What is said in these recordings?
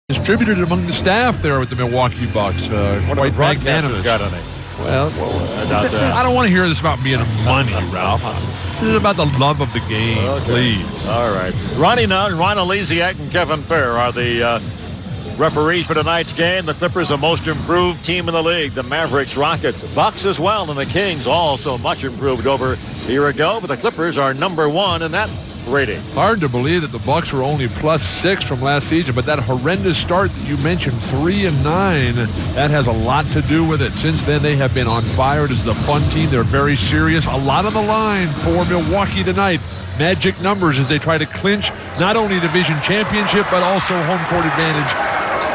Distributed among the staff there with the Milwaukee Bucks. Quite magnanimous. Got any? Well, I don't want to hear this about being money, Ralph. This is about the love of the game, please. All right. Ronnie Nunn, Ron Elysiak, and Kevin Fair are the referees for tonight's game. The Clippers, the most improved team in the league. The Mavericks, Rockets, Bucks as well, and the Kings also much improved over a year ago. But the Clippers are number one in that rating. Hard to believe that the Bucks were only +6 from last season, but that horrendous start that you mentioned, 3-9, that has a lot to do with it. Since then, they have been on fire. This is a fun team. They're very serious. A lot on the line for Milwaukee tonight. Magic numbers as they try to clinch not only division championship, but also home court advantage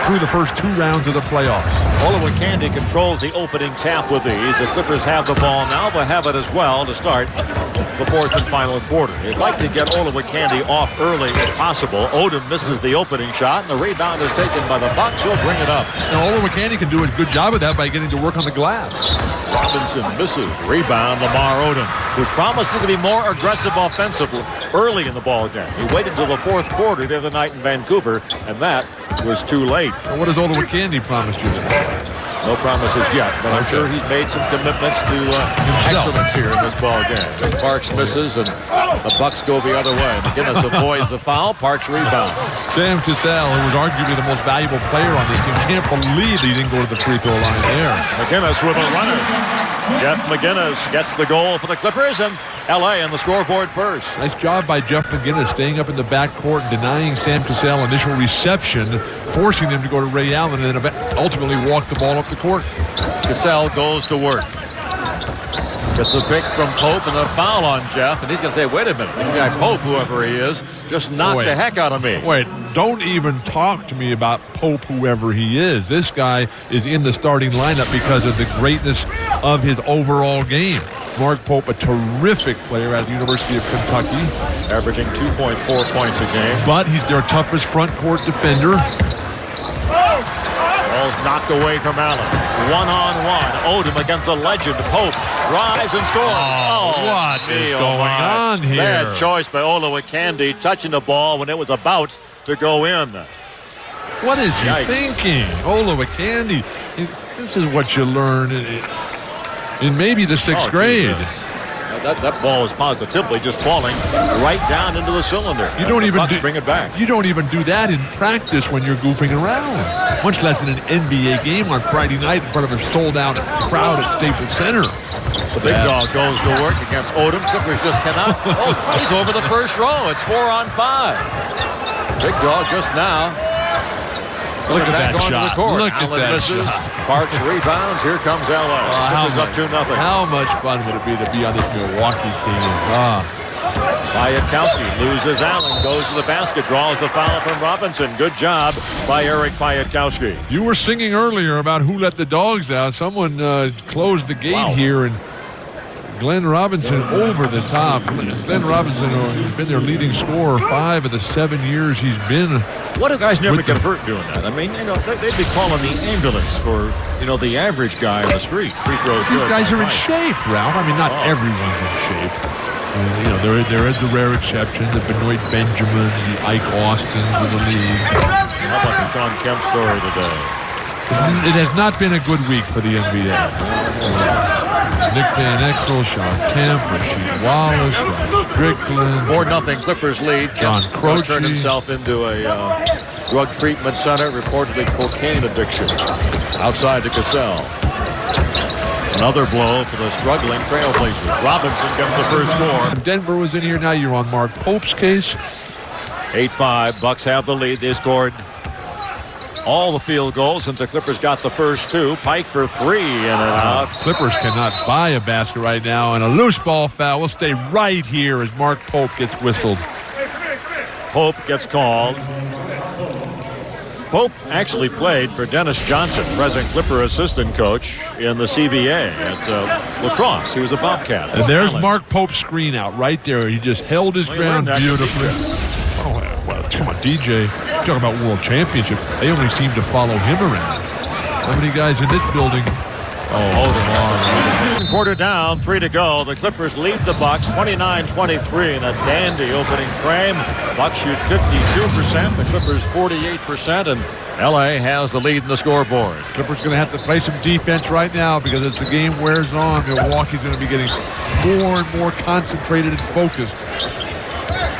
through the first 2 rounds of the playoffs. Olowokandi controls the opening tap with these. The Clippers have the ball now. They'll have it as well to start the fourth and final quarter. They'd like to get Olowokandi off early if possible. Odom misses the opening shot, and the rebound is taken by the Bucks. He'll bring it up. Now, Olowokandi can do a good job of that by getting to work on the glass. Robinson misses. Rebound, Lamar Odom, who promises to be more aggressive offensively early in the ball game. He waited till the fourth quarter the other night in Vancouver, and that was too late. Well, what has Olowokandi promised you then? No promises yet, but I'm sure he's made some commitments to excellence here in this ball game. Parks misses, and the Bucks go the other way. McGinnis avoids the foul. Parks rebound. Sam Cassell, who was arguably the most valuable player on this team, can't believe he didn't go to the free throw line there. McGinnis with a runner. Jeff McGinnis gets the goal for the Clippers, and L.A. on the scoreboard first. Nice job by Jeff McGinnis staying up in the backcourt and denying Sam Cassell initial reception, forcing him to go to Ray Allen and then ultimately walk the ball up the court. Cassell goes to work. Gets the pick from Pope and a foul on Jeff, and he's going to say, wait a minute, that guy Pope, whoever he is, just knocked the heck out of me. Wait, don't even talk to me about Pope, whoever he is. This guy is in the starting lineup because of the greatness of his overall game. Mark Pope, a terrific player at the University of Kentucky. Averaging 2.4 points a game. But he's their toughest front court defender. Ball's knocked away from Allen. One-on-one. Odom against the legend. Pope drives and scores. What is going on here? Bad choice by Olowokandi, touching the ball when it was about to go in. What is he thinking? Olowokandi. This is what you learn in maybe the 6th grade. That ball is positively just falling right down into the cylinder. You don't even bring it back. You don't even do that in practice when you're goofing around. Much less in an NBA game on Friday night in front of a sold-out crowd at Staples Center. The big dog goes to work against Odom. Clippers just cannot. Oh, he's over the first row. It's 4-on-5. Big dog just now. Look at that shot. Look at that misses. shot. Parks rebounds. Here comes L.A. Clippers up 2-0. How much fun would it be to be on this Milwaukee team? Piatkowski loses Allen, goes to the basket, draws the foul from Robinson. Good job by Eric Piatkowski. You were singing earlier about who let the dogs out. Someone closed the gate here, and Glenn Robinson over the top. Glenn Robinson has been their leading scorer 5 of the 7 years he's been. What do guys never get hurt doing that? I mean, they'd be calling the ambulance for, the average guy on the street. Free throws. These guys are in shape, Ralph. I mean, not everyone's in shape. There is a rare exception, the Benoit Benjamins, the Ike Austins of the league. How about the Sean Kemp story today? It has not been a good week for the NBA. Nick Van Exel, Sean Kemp, Rasheed Wallace, Rob Strickland. 4-0 Clippers lead. John Croce turned himself into a drug treatment center, reportedly cocaine addiction. Outside to Cassell. Another blow for the struggling Trailblazers. Robinson gets the first score. Denver was in here. Now you're on Mark Pope's case. 8-5. Bucks have the lead. They scored all the field goals since the Clippers got the first 2. Pike for 3 in and out. Clippers cannot buy a basket right now, and a loose ball foul will stay right here as Mark Pope gets whistled. Pope gets called. Pope actually played for Dennis Johnson, present Clipper assistant coach in the CBA at lacrosse. He was a Bobcat. And there's Mark Pope's screen out right there. He just held his ground beautifully. Oh, well, come on, DJ. Talk about world championships. They only seem to follow him around. How many guys in this building Odom. Quarter down, 3 to go. The Clippers lead the Bucks 29-23 in a dandy opening frame. Bucks shoot 52%, the Clippers 48%, and LA has the lead in the scoreboard. Clippers going to have to play some defense right now because as the game wears on, Milwaukee's going to be getting more and more concentrated and focused.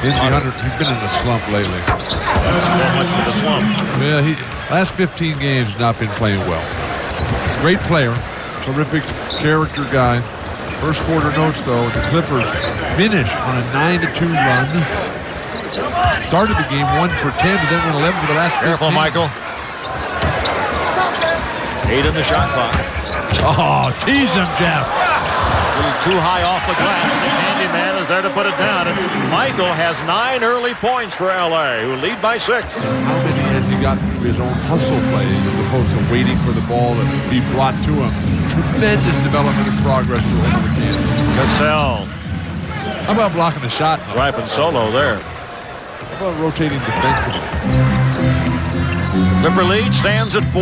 He's been in a slump lately. That's so much for the slump. Yeah, last 15 games has not been playing well. Great player, terrific character guy. First quarter notes, though, the Clippers finished on a 9-2 run. Started the game 1 for 10, but then went 11 for the last 15. Careful, Michael. 8 in the shot clock. Oh, tease him, Jeff. A little too high off the glass. The Candyman is there to put it down. And Michael has 9 early points for LA, who lead by 6. How many has he got through his own hustle play as opposed to waiting for the ball to be brought to him? Tremendous development and progress for over the can. Cassell. How about blocking the shot? Driving solo there. How about rotating defensively? Clipper lead stands at 4.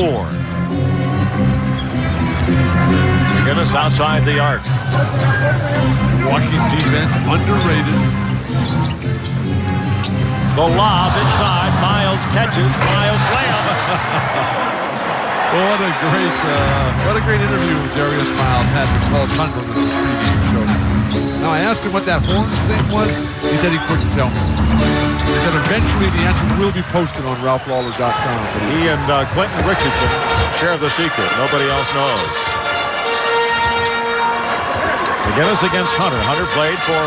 McGinnis outside the arc. Milwaukee's defense underrated. The lob inside. Miles catches. Miles slams. Well, what a great interview Darius Miles had with Paul Sunderland in the pregame show. Now, I asked him what that horns thing was. He said he couldn't tell me. He said eventually the answer will be posted on RalphLawler.com. He and Quentin Richardson share the secret. Nobody else knows. McGinnis against Hunter. Hunter played for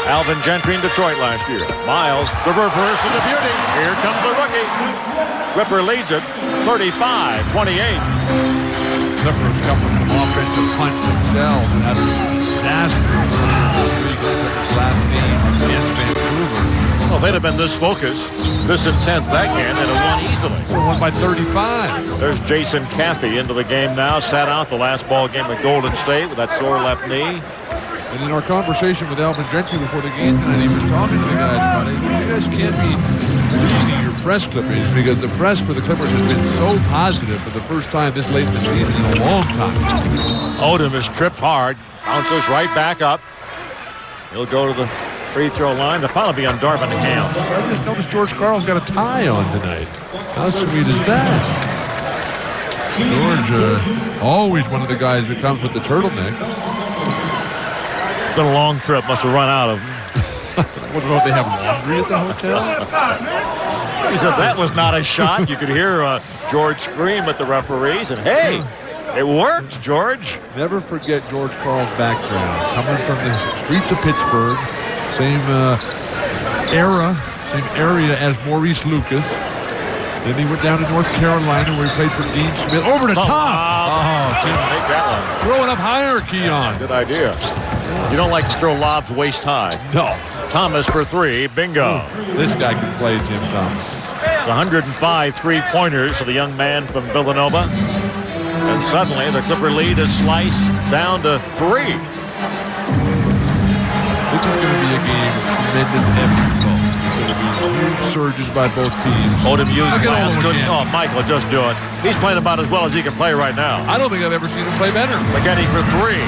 Alvin Gentry in Detroit last year. Miles, the reverse of the beauty. Here comes the rookie. Clipper leads it 35-28. Clippers come with some offensive punch themselves and had a disaster last game against Vancouver. Well, they'd have been this focused, this intense that game, they'd have won easily. They won by 35. There's Jason Caffey into the game now. Sat out the last ball game at Golden State with that sore left knee. And in our conversation with Alvin Gentry before the game tonight, he was talking to the guys about it. You guys can't be reading your press clippings because the press for the Clippers has been so positive for the first time this late in the season in a long time. Odom is tripped hard, bounces right back up. He'll go to the free throw line. The foul will be on Darvin Ham. I just noticed George Karl's got a tie on tonight. How sweet is that? George, always one of the guys who comes with the turtleneck. It's been a long trip. Must have run out of him. I don't know if they have laundry at the hotel. He said that was not a shot. You could hear George scream at the referees. And hey, it worked, George. Never forget George Karl's background. Coming from the streets of Pittsburgh. Same area as Maurice Lucas. Then he went down to North Carolina where he played for Dean Smith. Over the top! Oh, Tim, take that one. Throw it up higher, Keon. Good idea. You don't like to throw lobs waist high. No. Thomas for 3. Bingo. This guy can play, Jim Thomas. It's 105 three-pointers for the young man from Villanova. And suddenly the Clipper lead is sliced down to 3. This is going to be a game of tremendous ebb and flow. It's going to be huge surges by both teams. Odom used glass. Oh, Michael, just do it. He's playing about as well as he can play right now. I don't think I've ever seen him play better. McGinnis for 3.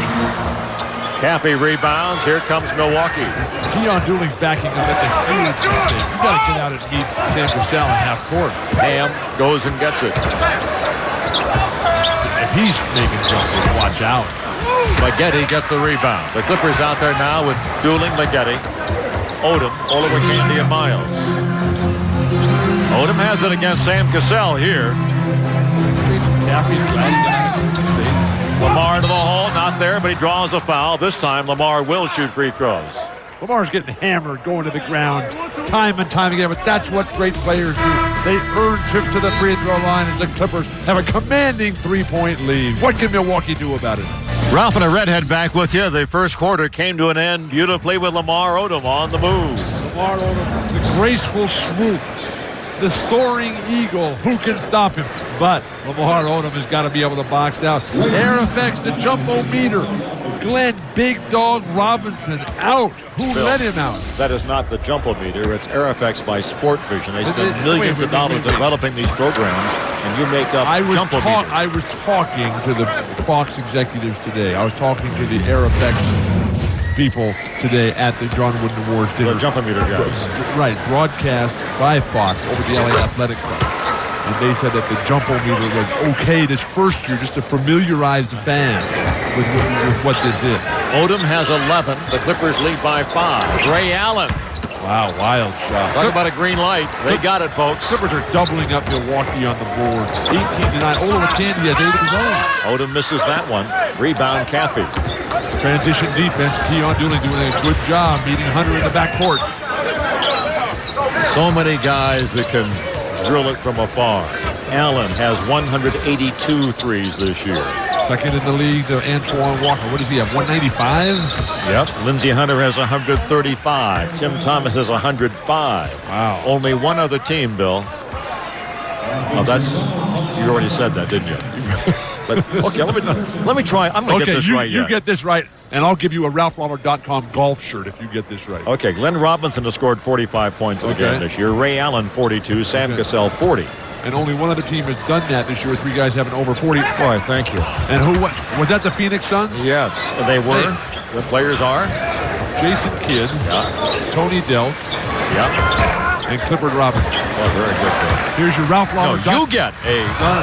Caffey rebounds. Here comes Milwaukee. Keon Dooling's backing him. That's a huge mistake. You got to get out and meet Sam Cassell in half court. Ham goes and gets it. If he's making jumpers, watch out. McGinnis gets the rebound. The Clippers out there now with Dooling, McGinnis, Odom, Olowokandi, and Miles. Odom has it against Sam Cassell here. Lamar to the hole, not there, but he draws a foul. This time, Lamar will shoot free throws. Lamar's getting hammered going to the ground time and time again, but that's what great players do. They earn trips to the free throw line as the Clippers have a commanding three-point lead. What can Milwaukee do about it? Ralph and a redhead back with you. The first quarter came to an end beautifully with Lamar Odom on the move. Lamar Odom, the graceful swoop, the soaring eagle. Who can stop him? But Lamar Odom has got to be able to box out. Air effects, the jumbo-meter. Glenn Big Dog Robinson out. Who let him out? That is not the jumpo meter. It's Air Effects by Sport Vision. They spend millions of dollars developing these programs, and you make up jumbo meters. I was talking to the Fox executives today. I was talking to the Air Effects people today at the John Wooden Awards dinner. The jumbo meter guys. Right, broadcast by Fox over the LA Athletic Club. And they said that the jumbo meter was okay this first year just to familiarize the fans with what this is. Odom has 11. The Clippers lead by 5. Ray Allen. Wow, wild shot. Talk about a green light. They got it, folks. Clippers are doubling up Milwaukee on the board. 18-9. Olowokandi has 8 of his own. Odom misses that one. Rebound, Caffey. Transition defense. Keon Dooling doing a good job meeting Hunter in the backcourt. So many guys that can drill it from afar. Allen has 182 threes this year. Second in the league to Antoine Walker. What does he have, 195? Yep. Lindsey Hunter has 135. Tim Thomas has 105. Wow. Only one other team, Bill. Oh, that's... You already said that, didn't you? But, okay, let me try. I'm going to get this right. You get this right, and I'll give you a RalphLauder.com golf shirt if you get this right. Okay, Glenn Robinson has scored 45 points in the game this year. Ray Allen, 42. Sam Cassell, 40. And only one other team has done that this year. 3 guys having over 40. Boy, thank you. And was that the Phoenix Suns? Yes, they were. The players are Jason Kidd, Tony Delk, and Clifford Robertson. Oh, very good. Here's your Ralph Lauder. No, you get a... No.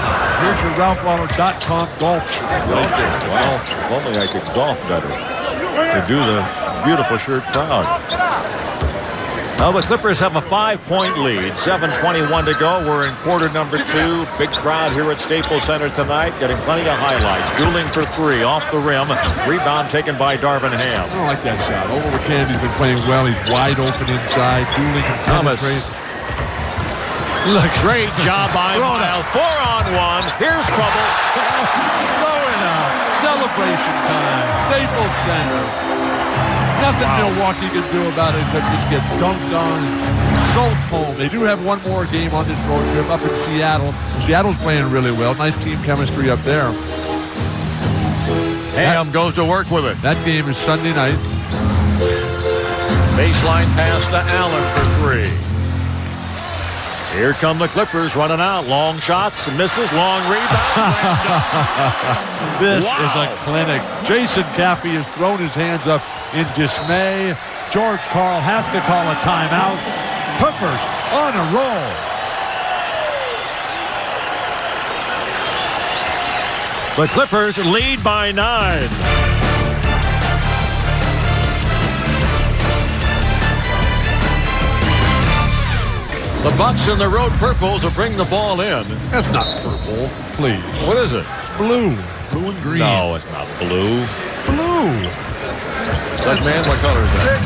Here's your RalphLauder.com golf shirt. Right there. Wow. If only I could golf better. To do the beautiful shirt proud. Now the Clippers have a 5-point lead. 7:21 to go. We're in quarter number 2. Big crowd here at Staples Center tonight. Getting plenty of highlights. Dooling for 3 off the rim. Rebound taken by Darvin Ham. I don't like that shot. Olowokandi has been playing well. He's wide open inside. Dooling and Thomas. Look, great job by Miles. 4-on-1. Here's trouble. Going up. Celebration time. Staples Center. Nothing Milwaukee can do about it except just get dunked on and sulk home. They do have one more game on this road trip up in Seattle. Seattle's playing really well. Nice team chemistry up there. Ham goes to work with it. That game is Sunday night. Baseline pass to Allen for 3. Here come the Clippers running out. Long shots, misses, long rebound. This is a clinic. Jason Caffey has thrown his hands up in dismay. George Karl has to call a timeout. Clippers on a roll. The Clippers lead by 9. The Bucks in the road purples will bring the ball in. That's not purple, please. What is it? It's blue. Blue and green. No, it's not blue. Blue. That man, what color is that?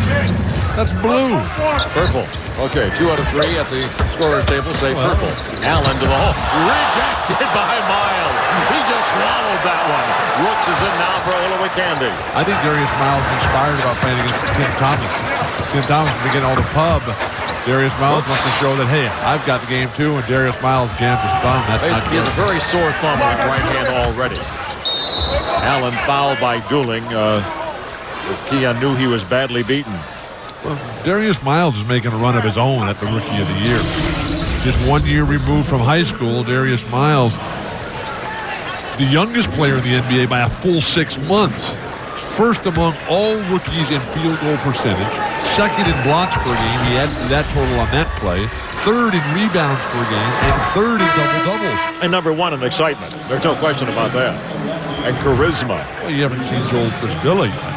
That's blue. Purple. Okay, 2 out of 3 at the scorer's table say purple. Allen to the hole. Rejected by Miles. He just swallowed that one. Rooks is in now for Olowokandi. I think Darius Miles is inspired about playing against Tim Thomas. Tim Thomas is getting all the pub. Darius Miles wants to show that, hey, I've got the game too, and Darius Miles jammed his thumb. That's not good. He has a very sore thumb on his right hand already. Allen fouled by Dooling. As Keon knew he was badly beaten. Well, Darius Miles is making a run of his own at the Rookie of the Year. Just 1 year removed from high school, Darius Miles, the youngest player in the NBA by a full 6 months. First among all rookies in field goal percentage. Second in blocks per game. He had that total on that play. Third in rebounds per game. And third in double-doubles. And number 1 in excitement. There's no question about that. And charisma. Well, you haven't seen Joel Prisbilla yet.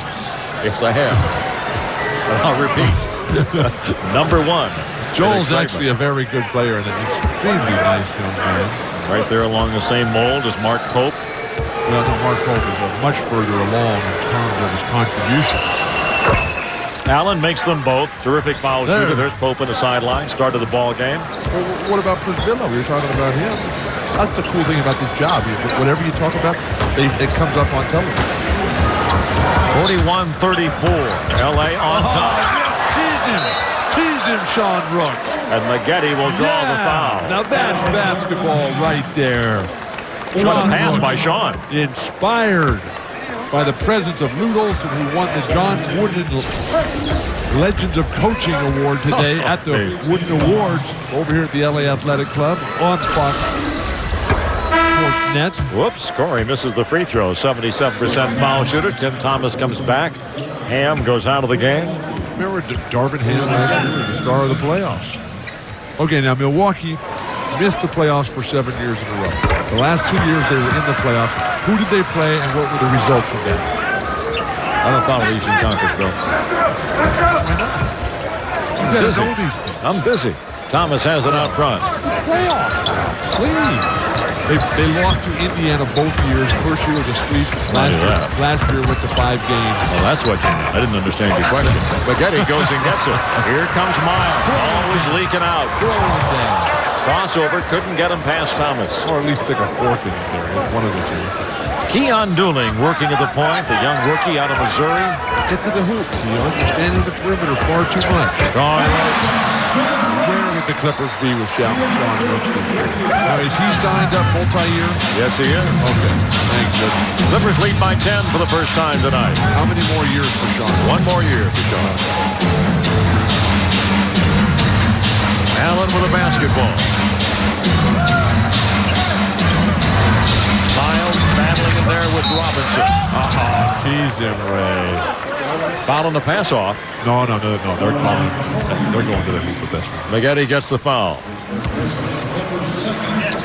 Yes, I have. But I'll repeat. Number 1. Joel's actually a very good player and an extremely nice young man. Right there along the same mold as Mark Pope. Well, no, Mark Pope is much further along in terms of his contributions. Allen makes them both. Terrific foul shooter. There's Pope in the sideline. Start of the ball game. Well, what about Prisbilla? We were talking about him. That's the cool thing about this job. Whatever you talk about, it comes up on television. 41-34. L.A. on top. Tease him, Sean Rooks. And Ligeti will draw the foul. Now that's basketball right there. What a pass by Sean. Inspired by the presence of Lute Olson, who won the John Wooden Legends of Coaching Award today at the Wooden Awards over here at the LA Athletic Club on Fox. net. Whoops, Corey misses the free throw. 77% foul shooter. Tim Thomas comes back. Ham goes out of the game. Remember Darvin Ham last year was the star of the playoffs. Okay, now Milwaukee missed the playoffs for 7 years in a row. The last 2 years they were in the playoffs. Who did they play and what were the results of that? I don't follow Eastern Conference, Bill. You guys know these things. I'm busy. Thomas has it out front. Playoffs, please. They lost to Indiana both years. First year was a sweep. Last year went to 5 games. Well, that's what I didn't understand your question. Spaghetti goes and gets it. Here comes Miles. Always leaking out. Throwing down. Crossover, couldn't get him past Thomas. Or at least stick a fork in there. It's one of the two. Keon Dooling working at the point. The young rookie out of Missouri. Get to the hoop, Keon. You're standing in the perimeter far too much. Where would the Clippers be with Sean Brooks? Now, is he signed up multi-year? Yes, he is. Okay. Thank goodness. Clippers lead by 10 for the first time tonight. How many more years for Sean? One more year for Sean. Allen with a basketball. Miles battling in there with Robinson. Tease him, Ray. Foul on the pass off. No. They're calling. They're going to the hoop with this one. Spaghetti gets the foul.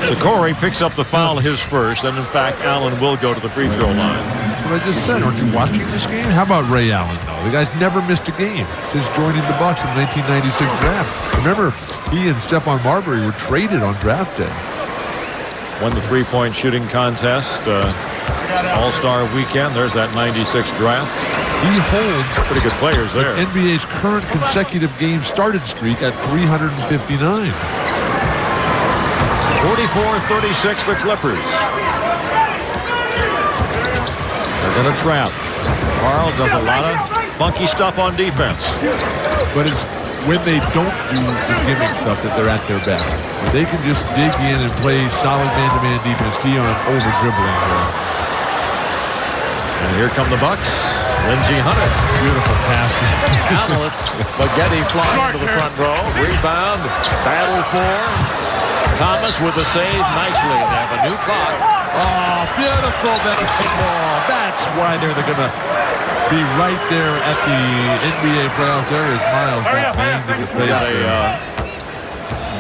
So Corey picks up the foul, his first, and in fact, Allen will go to the free throw line. That's what I just said. Aren't you watching this game? How about Ray Allen, though? The guy's never missed a game since joining the Bucks in the 1996 draft. Remember, he and Stephon Marbury were traded on draft day. Won the three-point shooting contest. All-Star weekend. There's that 96 draft. He holds pretty good players there. The NBA's current consecutive game started streak at 359. 44-36 the Clippers. They're going to trap. Carl does a lot of funky stuff on defense. But it's when they don't do the gimmick stuff that they're at their best. When they can just dig in and play solid man-to-man defense. Keon over-dribbling there. And here come the Bucks. Lindsey Hunter. Beautiful passing. Hamlet's Spaghetti flying to the front row. Rebound. Battle for Thomas with the save nicely. They have a new clock. Oh, beautiful basketball. That's why they're going to be right there at the NBA playoffs. There is Miles.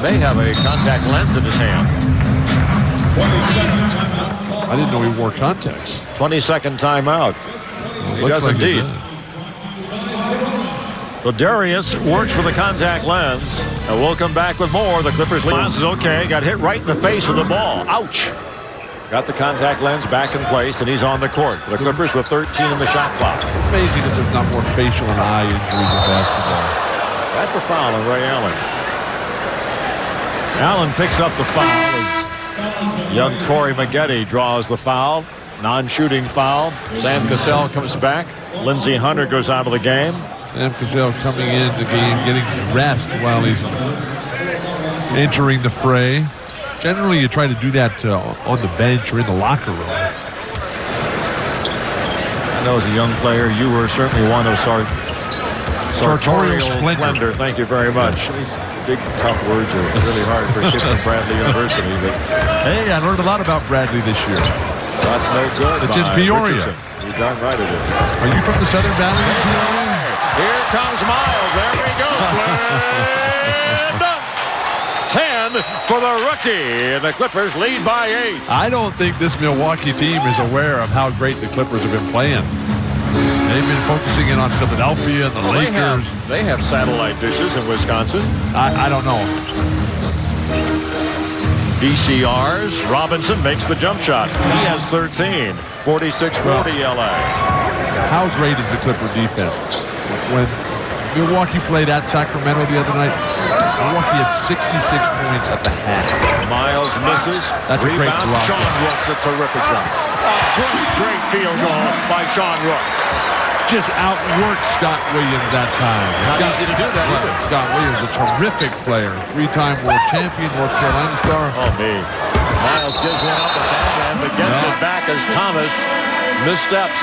May have a contact lens in his hand. I didn't know he wore contacts. 20-second timeout. He does like indeed. So Darius works for the contact lens. And we'll come back with more. The Clippers lead. This is okay. Got hit right in the face with the ball. Ouch. Got the contact lens back in place, and he's on the court. The Clippers with 13 in the shot clock. Amazing that there's not more facial and eye injuries in basketball. That's a foul on Ray Allen. Allen picks up the foul as young Corey Maggette draws the foul. Non-shooting foul. Sam Cassell comes back. Lindsey Hunter goes out of the game. Sam Cassell coming in the game, getting dressed while he's entering the fray. Generally, you try to do that on the bench or in the locker room. I know as a young player, you were certainly one of sartorial splendor. Thank you very much. These big, tough words are really hard for a kid from Bradley University. But hey, I learned a lot about Bradley this year. That's no good. It's in Peoria. You're darn right it is. Are you from the Southern Valley in Peoria? Here comes Miles. There we go. 10 for the rookie. And the Clippers lead by 8. I don't think this Milwaukee team is aware of how great the Clippers have been playing. They've been focusing in on Philadelphia and the Lakers. They have satellite dishes in Wisconsin. I don't know. VCRs. Robinson makes the jump shot. He has 13. 46-40 LA. How great is the Clipper defense? When Milwaukee played at Sacramento the other night, Milwaukee had 66 points at the half. Miles misses. That's a great block. Sean Rooks, a terrific shot. Great field goal by Sean Rooks. Just outworked Scott Williams that time. Not easy to do that either. Scott Williams, a terrific player. 3-time world champion, North Carolina star. Oh, me. Miles gives one up and gets it back as Thomas missteps.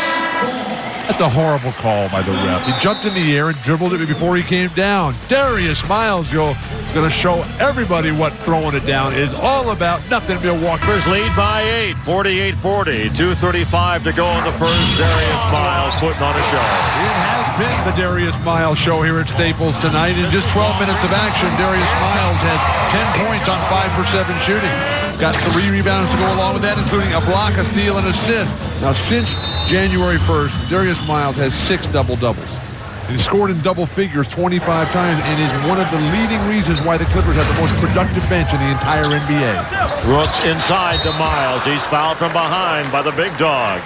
That's a horrible call by the ref. He jumped in the air and dribbled it before he came down. Darius Miles, Joe, is going to show everybody what throwing it down is all about. Nothing Milwaukee. Clippers lead by 8, 48-40. 2:35 to go in the first. Darius Miles putting on a show. It has been the Darius Miles show here at Staples tonight. In just 12 minutes of action, Darius Miles has 10 points on 5 for 7 shooting. He's got 3 rebounds to go along with that, including a block, a steal, and assist. Now, since January 1st, Darius Miles has 6 double-doubles. He scored in double figures 25 times and is one of the leading reasons why the Clippers have the most productive bench in the entire NBA. Brooks inside to Miles. He's fouled from behind by the big dog.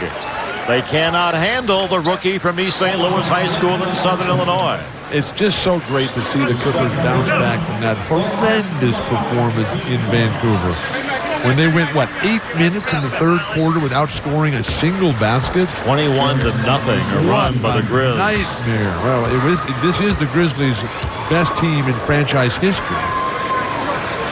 They cannot handle the rookie from East St. Louis High School in Southern Illinois. It's just so great to see the Clippers bounce back from that horrendous performance in Vancouver. When they went, 8 minutes in the third quarter without scoring a single basket? 21-0, a run by the Grizz. Nightmare. Well, this is the Grizzlies' best team in franchise history.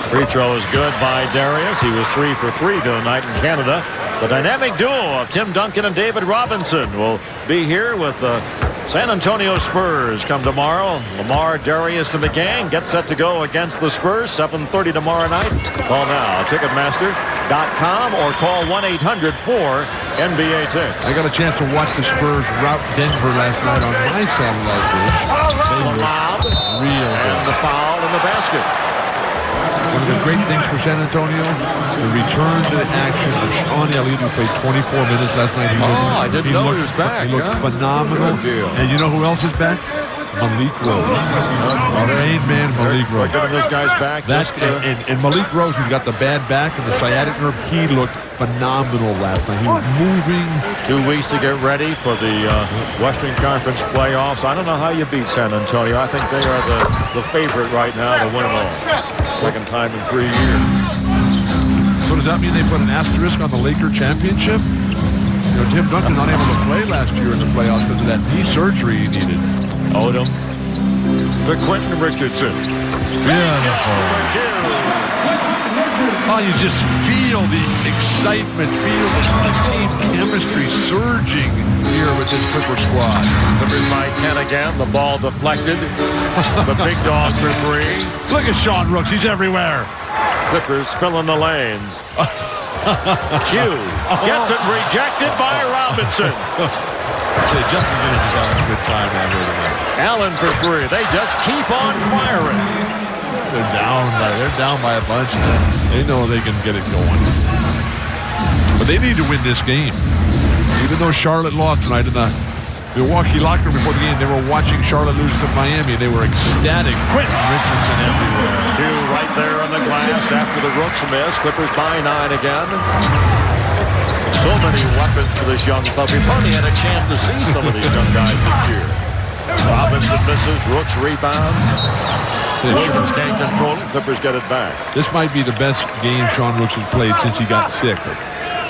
Free throw is good by Darius. He was 3 for 3 tonight in Canada. The dynamic duo of Tim Duncan and David Robinson will be here with the San Antonio Spurs come tomorrow. Lamar, Darius, and the gang get set to go against the Spurs. 7:30 tomorrow night. Call now, Ticketmaster.com, or call 1-800-4-NBA Tickets. I got a chance to watch the Spurs rout Denver last night on my satellite dish. The lob, real good. and the foul in the basket. One of the great things for San Antonio, the return to action of Sean Elliott, who played 24 minutes last night. I didn't know he was back. He looked phenomenal. And you know who else is back? Malik Rose. Our main man, Malik Rose. Getting those guys back. And Malik Rose, who's got the bad back and the sciatic nerve, he looked phenomenal last night. He was moving. 2 weeks to get ready for the Western Conference playoffs. I don't know how you beat San Antonio. I think they are the favorite right now to win them all. Second time in 3 years. So does that mean they put an asterisk on the Laker championship? You know, Tim Duncan not able to play last year in the playoffs because of that knee surgery he needed. Odom. The Quentin Richardson. Beautiful. Oh, you just feel the excitement, feel the team chemistry surging here with this Clipper squad. Clippers by 10 again. The ball deflected. The big dog for 3. Look at Sean Rooks. He's everywhere. Clippers filling the lanes. Q gets it rejected by Robinson. Justin Gibbons is having a good time out here tonight. Allen for 3. They just keep on firing. They're down by a bunch. They know they can get it going. But they need to win this game. Even though Charlotte lost tonight in the Milwaukee locker room before the game, they were watching Charlotte lose to Miami. They were ecstatic. Quentin Richardson everywhere. 2 right there on the glass after the Rooks miss. Clippers by 9 again. So many weapons for this young club. We've hardly had a chance to see some of these young guys this year. Robinson misses. Rooks rebounds. Williams can't control it. Clippers get it back. This might be the best game Sean Rooks has played since he got sick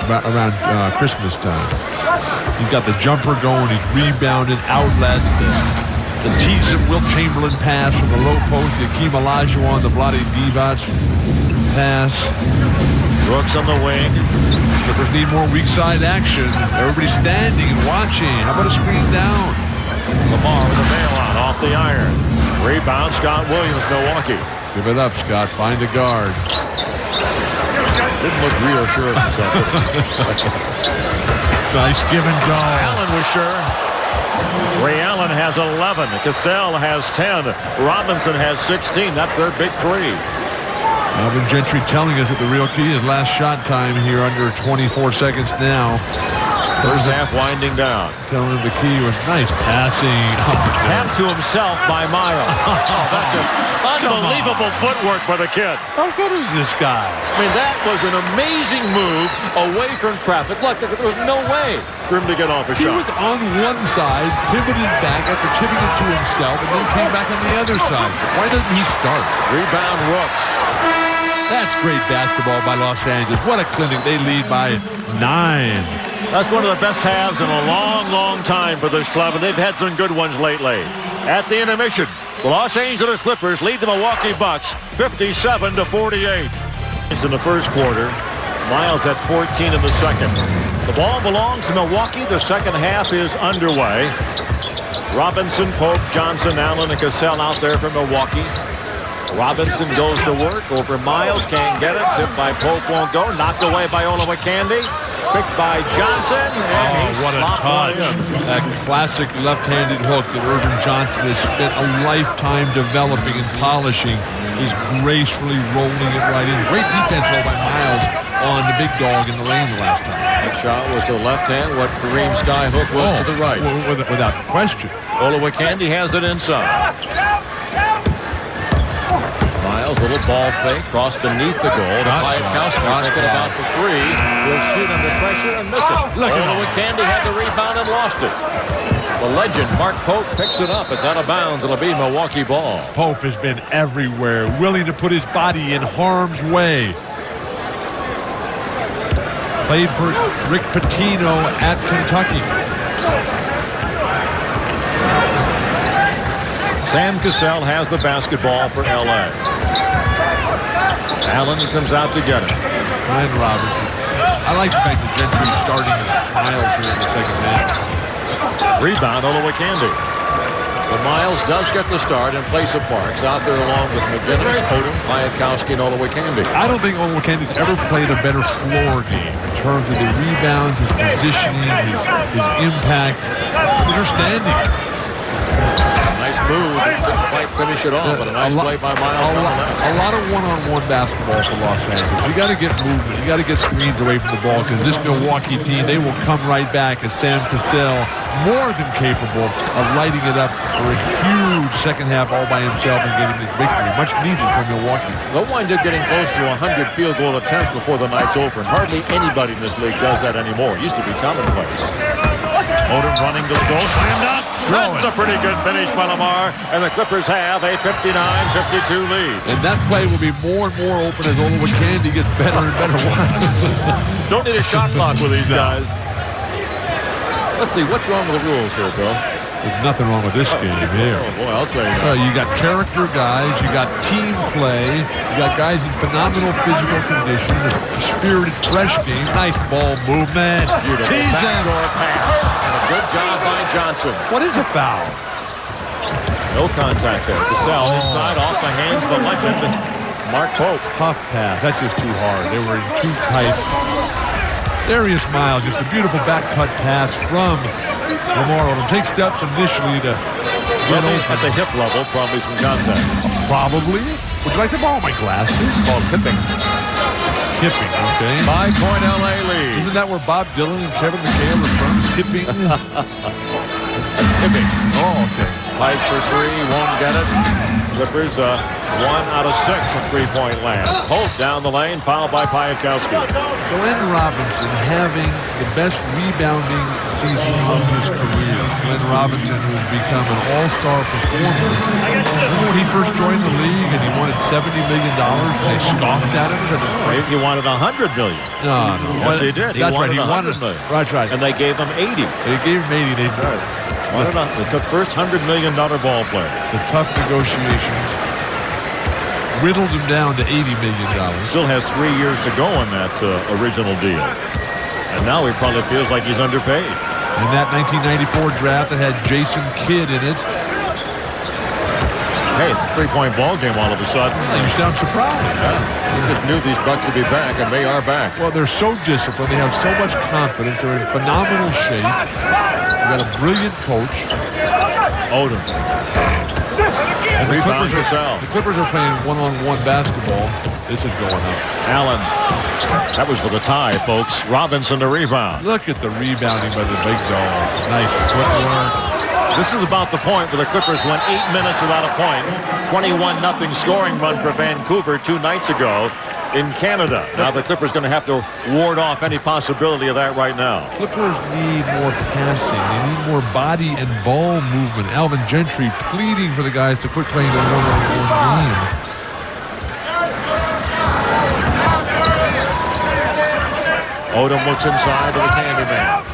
around Christmas time. He's got the jumper going. He's rebounding, outlets, the decent Wilt Chamberlain pass from the low post, the Akeem Olajuwon, the Vlade Divac pass. Rooks on the wing. Clippers need more weak side action. Everybody's standing and watching. How about a screen down? Lamar with a bailout off the iron. Rebound, Scott Williams, Milwaukee. Give it up, Scott. Find a guard. Didn't look real sure of himself. Nice give and go. Allen was sure. Ray Allen has 11. Cassell has 10. Robinson has 16. That's their big 3. Alvin Gentry telling us that the real key is last shot time here, under 24 seconds now. First half winding down. Telling him the key was nice passing. Tap to himself by Miles. That's just unbelievable footwork by the kid. How good is this guy? I mean, that was an amazing move away from traffic. Look, there was no way for him to get off a shot. He was on one side, pivoted back after tipping it to himself, and then came back on the other side. Why doesn't he start? Rebound Rooks. That's great basketball by Los Angeles. What a clinic. They lead by 9. That's one of the best halves in a long, long time for this club, and they've had some good ones lately. At the intermission, the Los Angeles Clippers lead the Milwaukee Bucks 57-48. It's in the first quarter. Miles at 14 in the second. The ball belongs to Milwaukee. The second half is underway. Robinson, Pope, Johnson, Allen, and Cassell out there for Milwaukee. Robinson goes to work over Miles. Can't get it. Tipped by Pope. Won't go. Knocked away by Olowokandi. Picked by Johnson. And what a touch. That classic left-handed hook that Irvin Johnson has spent a lifetime developing and polishing. He's gracefully rolling it right in. Great defense, though, by Miles on the big dog in the lane the last time. That shot was to the left hand, what Kareem's sky hook was to the right. Without question. Olowokandi has it inside. Miles, little ball fake, cross beneath the goal. To Piatkowski, thinking about the three. Will shoot under pressure and miss it. Olowokandi had the rebound and lost it. The legend, Mark Pope, picks it up. It's out of bounds. It'll be Milwaukee ball. Pope has been everywhere, willing to put his body in harm's way. Played for Rick Pitino at Kentucky. Sam Cassell has the basketball for L.A. Allen comes out to get it. Ryan Robinson. I like the fact that Gentry's starting Miles here in the second half. Rebound, Olowokandi. But Miles does get the start in place of Parks out there along with McGinnis, Odom, Piatkowski, and Olowokandi. I don't think Olowokandi's ever played a better floor game in terms of the rebounds, his positioning, his impact, his understanding. Nice move. Didn't quite finish it off, but a nice play by Miles nonetheless. A lot of one-on-one basketball for Los Angeles. You got to get movement. You got to get screens away from the ball because this Milwaukee team, they will come right back as Sam Cassell, more than capable of lighting it up for a huge second half all by himself and getting this victory. Much needed for Milwaukee. They'll wind up getting close to 100 field goal attempts before the night's over. And hardly anybody in this league does that anymore. It used to be commonplace. Odom running to the goal. Slammed up. That's a pretty good finish by Lamar. And the Clippers have a 59-52 lead. And that play will be more and more open as Olowokandi gets better and better. Don't need a shot clock with these guys. Let's see, what's wrong with the rules here, Bill? There's nothing wrong with this game here. Oh, boy, I'll say you got character guys, you got team play, you got guys in phenomenal physical condition, a spirited, fresh game, nice ball movement. Beautiful backdoor pass. And a good job by Johnson. What is a foul? No contact there. Cassell inside, off the hands of the legend. Mark Pope. Tough pass. That's just too hard. They were in too tight. Darius Miles, just a beautiful back cut pass from Lamar Odom. Takes steps initially to get open. At the hip level, probably some contact. Probably. Would you like to borrow my glasses? Called tipping. Tipping, okay. 5-point LA lead. Isn't that where Bob Dylan and Kevin McHale are from? Tipping? Tipping. Oh, okay. Fight for three, won't get it. Clippers 1 out of 6 at three-point land. Pope down the lane, fouled by Piatkowski. Glenn Robinson having the best rebounding season of his career. Glenn Robinson, who's become an all-star performer. Remember when he first joined the league and he wanted $70 million and they scoffed at him? He wanted $100 million. No. Yes, he did. That's right. He wanted $100 million. Right. And they gave him 80. They gave him 80. They The first $100 million ball player. The tough negotiations whittled him down to $80 million. Still has 3 years to go on that original deal. And now he probably feels like he's underpaid. In that 1994 draft that had Jason Kidd in it. Hey, it's a three-point ball game all of a sudden. You sound surprised. Yeah. You just knew these Bucks would be back, and they are back. Well, they're so disciplined. They have so much confidence. They're in phenomenal shape. They've got a brilliant coach. Odom. And the Clippers are playing one-on-one basketball. This is going up. Allen. That was for the tie, folks. Robinson to rebound. Look at the rebounding by the big dog. Nice footwork. This is about the point where the Clippers went 8 minutes without a point. 21-0 scoring run for Vancouver 2 nights ago in Canada. Now the Clippers going to have to ward off any possibility of that right now. Clippers need more passing. They need more body and ball movement. Alvin Gentry pleading for the guys to quit playing the one-on-one game. Odom looks inside to the Candyman.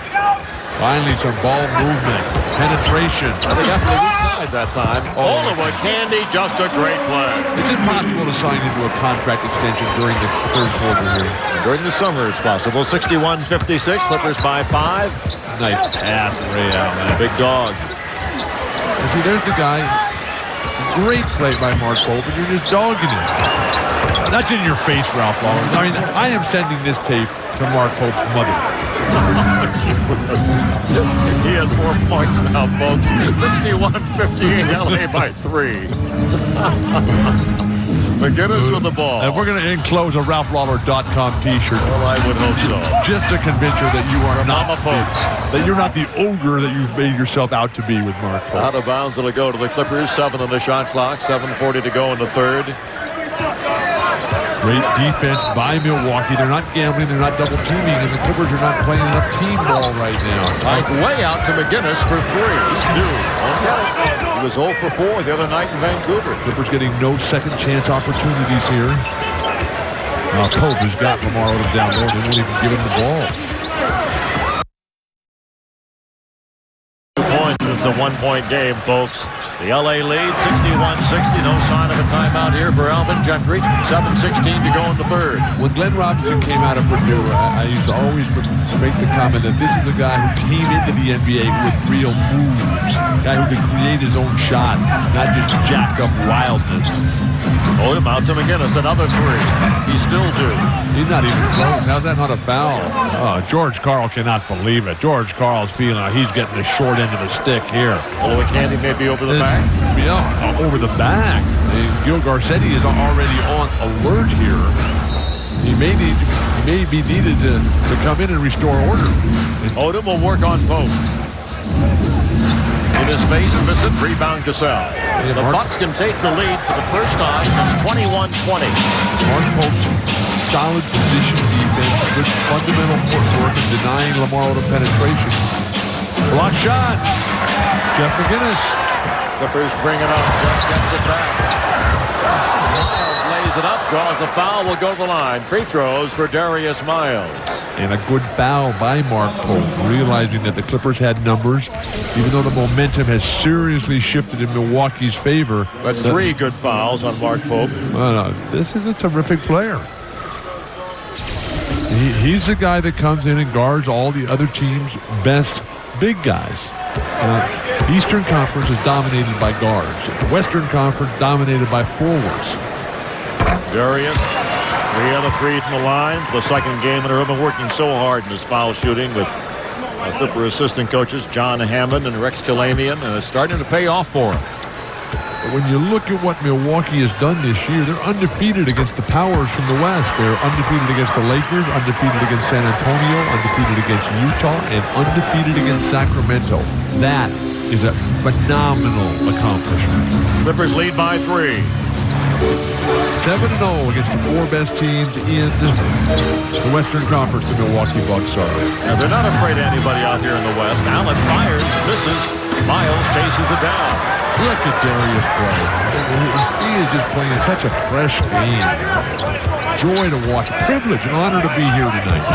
Finally, some ball movement, penetration. They got to the weak side that time. Oliver Candy, just a great play. It's impossible to sign into a contract extension during the third quarter here. During the summer, it's possible. 61-56, Clippers by 5. Nice pass, Ray Allen. Big dog. And see, there's the guy. Great play by Mark Pope, and you're just dogging him. That's in your face, Ralph Lauren. I mean, I am sending this tape to Mark Pope's mother. He has 4 points now, folks. 61-58, LA by 3. McGinnis with the ball. And we're going to enclose a RalphLawler.com t-shirt. Well, I would hope so. Just to convince her that you are not Pope. That you're not the ogre that you've made yourself out to be with Mark Pope. Out of bounds, it'll go to the Clippers. 7 on the shot clock. 7:40 to go in the third. Great defense by Milwaukee. They're not gambling. They're not double teaming. And the Clippers are not playing enough team ball right now. Mike way out to McGinnis for 3. He's due. He was 0 for 4 the other night in Vancouver. Clippers getting no second chance opportunities here. Pope has got Lamar Odom down low. They won't even give him the ball. 2 points. It's a 1-point game, folks. The LA lead, 61-60. No sign of a timeout here for Alvin Gentry. 7:16 to go in the third. When Glenn Robinson came out of Purdue, I used to always make the comment that this is a guy who came into the NBA with real moves. A guy who could create his own shot, not just jack up wildness. Odom out to McGinnis, another 3. He's still due. He's not even close. How's that not a foul? George Karl cannot believe it. George Karl's feeling like he's getting the short end of the stick here. Oliver Candy may be over the back. Yeah, over the back. Gil Garcetti is already on alert here. He may be needed to come in and restore order. Odom will work on Pope. In his face, miss it. Rebound Cassell. The Bucks can take the lead for the first time since 21-20. Mark Pope's solid position defense, good fundamental footwork, and denying Lamar Odom penetration. Block shot. Jeff McGinnis. Clippers bring it up. Jeff gets it back. Miles lays it up, draws the foul, will go to the line. Free throws for Darius Miles. And a good foul by Mark Pope, realizing that the Clippers had numbers, even though the momentum has seriously shifted in Milwaukee's favor. That's 3 good fouls on Mark Pope. This is a terrific player. He's the guy that comes in and guards all the other team's best big guys. Eastern Conference is dominated by guards. Western Conference dominated by forwards. Darius, 3 out of 3 from the line for the second game in a row. Been working so hard in his foul shooting with Clipper assistant coaches John Hammond and Rex Kalamian, and it's starting to pay off for him. But when you look at what Milwaukee has done this year, they're undefeated against the powers from the West. They're undefeated against the Lakers, undefeated against San Antonio, undefeated against Utah, and undefeated against Sacramento. That is a phenomenal accomplishment. Clippers lead by 3. 7-0 against the 4 best teams in the Western Conference, the Milwaukee Bucks are. And they're not afraid of anybody out here in the West. Allen fires, misses. Miles chases it down. Look at Darius play. He is just playing such a fresh game. Joy to watch. Privilege, an honor to be here tonight.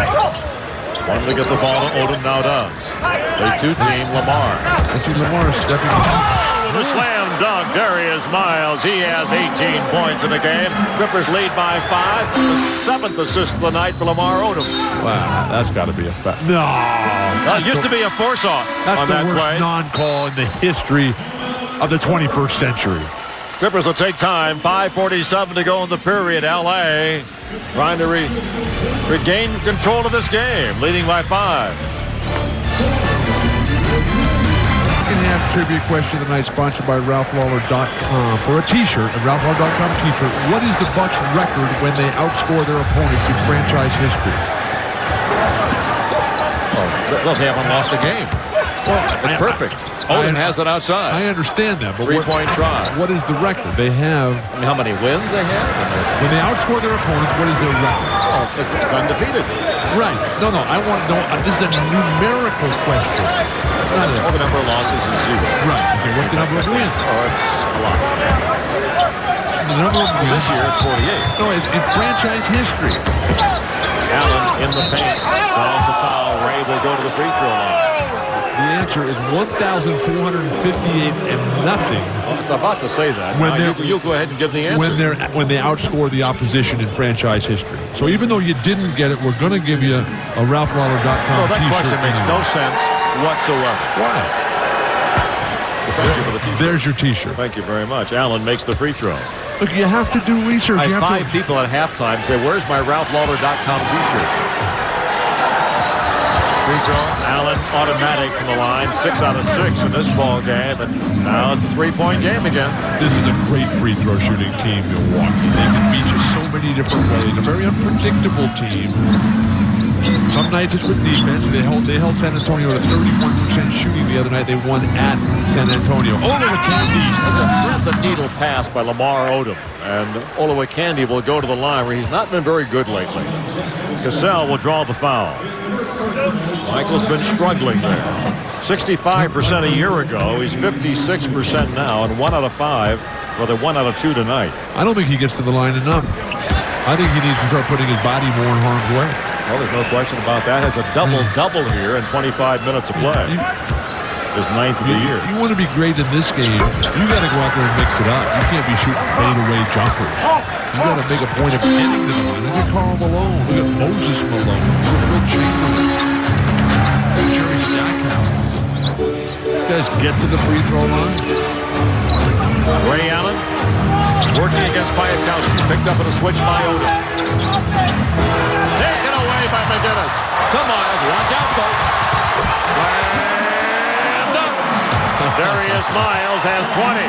Wanted to get the ball to Odom, now does. They 2-team Lamar. I see Lamar stepping up. The slam dunk, Darius Miles. He has 18 points in the game. Clippers lead by 5. The 7th assist of the night for Lamar Odom. Wow, that's got to be a fact. No. That used to be a force-off on that play. That's the worst non-call in the history of the 21st century. Clippers will take time. 5:47 to go in the period. LA trying to regain control of this game, leading by 5. Second half trivia question of the night, sponsored by RalphLawler.com. For a t-shirt, a RalphLawler.com t-shirt, what is the Bucks' record when they outscore their opponents in franchise history? Well, they haven't lost a game. Well, it's perfect. Odom has it outside. I understand that, but 3-point try. What is the record? They have... I mean, how many wins they have? When they outscore their opponents, what is their record? Oh, it's undefeated. Right. No, I want to know. This is a numerical question. All the number of losses is 0. Right. Okay, what's the number of wins? Oh, it's a lot. The number of wins. This year, it's 48. No, it's in franchise history. Allen in the paint. Draws the foul. Ray will go to the free throw line. The answer is 1,458 and nothing. I was about to say that. You go ahead and give the answer. When they outscore the opposition in franchise history. So even though you didn't get it, we're going to give you a RalphLawler.com that t-shirt. question makes no sense whatsoever. Why? Thank you for the t-shirt. There's your t-shirt. Thank you very much. Allen makes the free throw. Look, you have to do research. I had 5 people at halftime say, "Where's my RalphLawler.com t-shirt?" Free throw. Allen automatic from the line. 6 out of 6 in this ball game. And now it's a 3-point game again. This is a great free throw shooting team, Milwaukee. They can beat you so many different ways. A very unpredictable team. Some nights it's with defense. They held San Antonio at a 31% shooting the other night. They won at San Antonio. Olowokandi. That's a thread-the-needle pass by Lamar Odom. And Olowokandi will go to the line where he's not been very good lately. Cassell will draw the foul. Michael's been struggling there. 65% a year ago. He's 56% now, and 1 out of 5. Rather, 1 out of 2 tonight. I don't think he gets to the line enough. I think he needs to start putting his body more in harm's way. Well, there's no question about that. Has a double-double here in 25 minutes of play. His 9th of the year. You want to be great in this game, you got to go out there and mix it up. You can't be shooting fadeaway jumpers. You got to make a point of getting to the line. Look at Karl Malone. Look at Moses Malone. Look at Will Chamberlain. Look at Jerry Stackhouse. These guys get to the free throw line. Ray Allen working against Piatkowski. Picked up in a switch by Odom. Taken away by McGinnis. To Miles. Watch out, folks. And up. There he is. Miles has 20.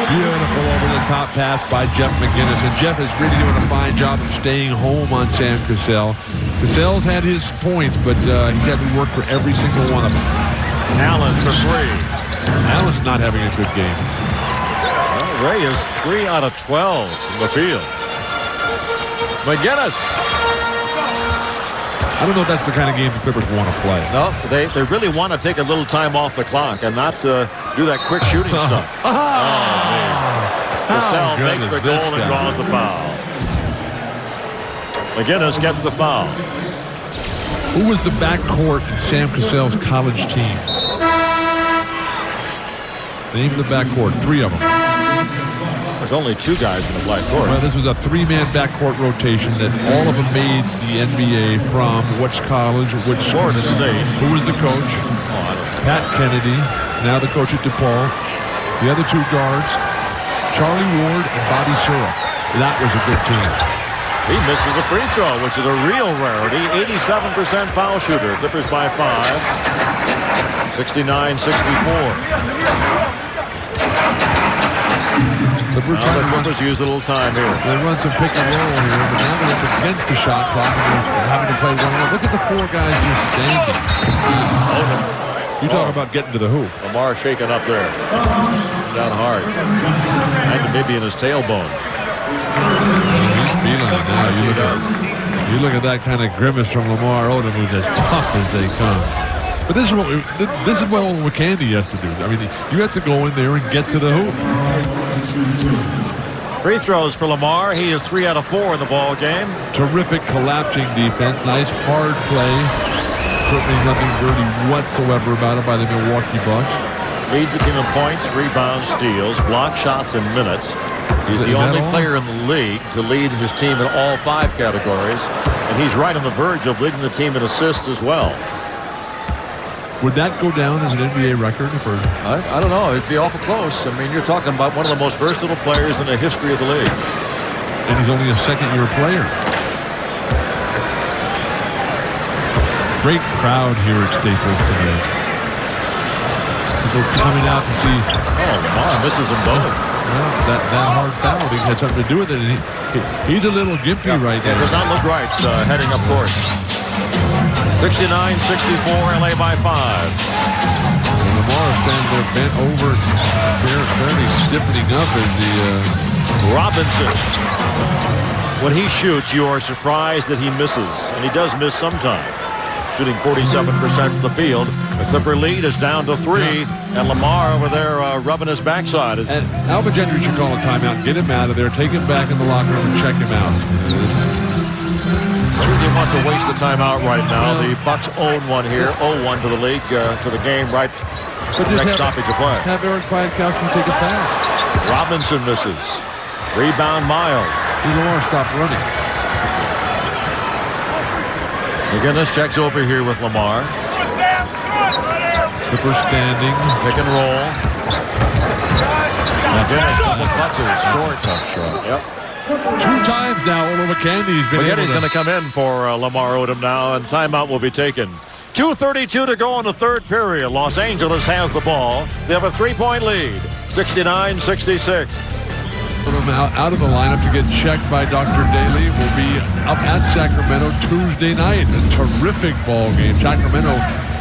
Beautiful over-the-top pass by Jeff McGinnis. And Jeff is really doing a fine job of staying home on Sam Cassell. Cassell's had his points, but he's had to work for every single one of them. Allen for 3. Allen's not having a good game. Ray is 3 out of 12 from the field. McGinnis. I don't know if that's the kind of game the Clippers want to play. No, they really want to take a little time off the clock and not do that quick shooting stuff. Oh, man. Cassell makes the goal and draws the foul. McGinnis gets the foul. Who was the backcourt in Sam Cassell's college team? Name the backcourt. 3 of them. There's only 2 guys in the backcourt. Well, this was a 3-man backcourt rotation that all of them made the NBA from which college, which Florida State. Who was the coach? Oh, I don't know. Pat Kennedy, now the coach at DePaul. The other 2 guards, Charlie Ward and Bobby Syrup. That was a good team. He misses a free throw, which is a real rarity. 87% foul shooter. Clippers by 5. 69-64. So we're trying to Clippers use a little time here. They run some pick and roll here, but now that it's against the shot clock, and they're having to play one-on-one. Look at the 4 guys just standing. You talk about getting to the hoop. Lamar shaking up there. Down hard. And maybe in his tailbone. He's feeling it now. You look at that kind of grimace from Lamar Odom, who's as tough as they come. But this is what Olowokandi has to do. I mean, you have to go in there and get to the hoop. Free throws for Lamar. He is 3 out of 4 in the ball game. Terrific collapsing defense. Nice hard play. Certainly nothing dirty whatsoever about it by the Milwaukee Bucks. Leads the team in points, rebounds, steals, block shots in minutes. He's the only player in the league to lead his team in all 5 categories. And he's right on the verge of leading the team in assists as well. Would that go down as an NBA record? I don't know. It'd be awful close. I mean, you're talking about one of the most versatile players in the history of the league. And he's only a second-year player. Great crowd here at Staples tonight. People coming out to see. Oh, Lamar misses them both. Well, that hard foul had something to do with it. And he's a little gimpy right now. It does not look right heading up court. 69-64, LA by 5. Lamar standing there bent over, barely stiffening up as the Robinson. When he shoots, you are surprised that he misses, and he does miss sometimes. Shooting 47% from the field. The Clipper lead is down to 3, and Lamar over there rubbing his backside. And Alvin Gentry should call a timeout, get him out of there, take him back in the locker room, and check him out. He wants to waste the timeout right now. The Bucks own one here. 0-1 to the league, to the game right next stoppage of play. Have Eric Kwiatkowski take a foul. Robinson misses. Rebound Miles. Lamar stopped running. McGinnis checks over here with Lamar. Clippers standing. Pick and roll. McGinnis double clutches. Short. Tough shot. Yep. 2 times now McGinnis going to come in for Lamar Odom now, and timeout will be taken. 2:32 to go in the third period. Los Angeles has the ball. They have a 3-point lead. 69-66. Out of the lineup to get checked by Dr. Daly. Will be up at Sacramento Tuesday night. A terrific ball game. Sacramento,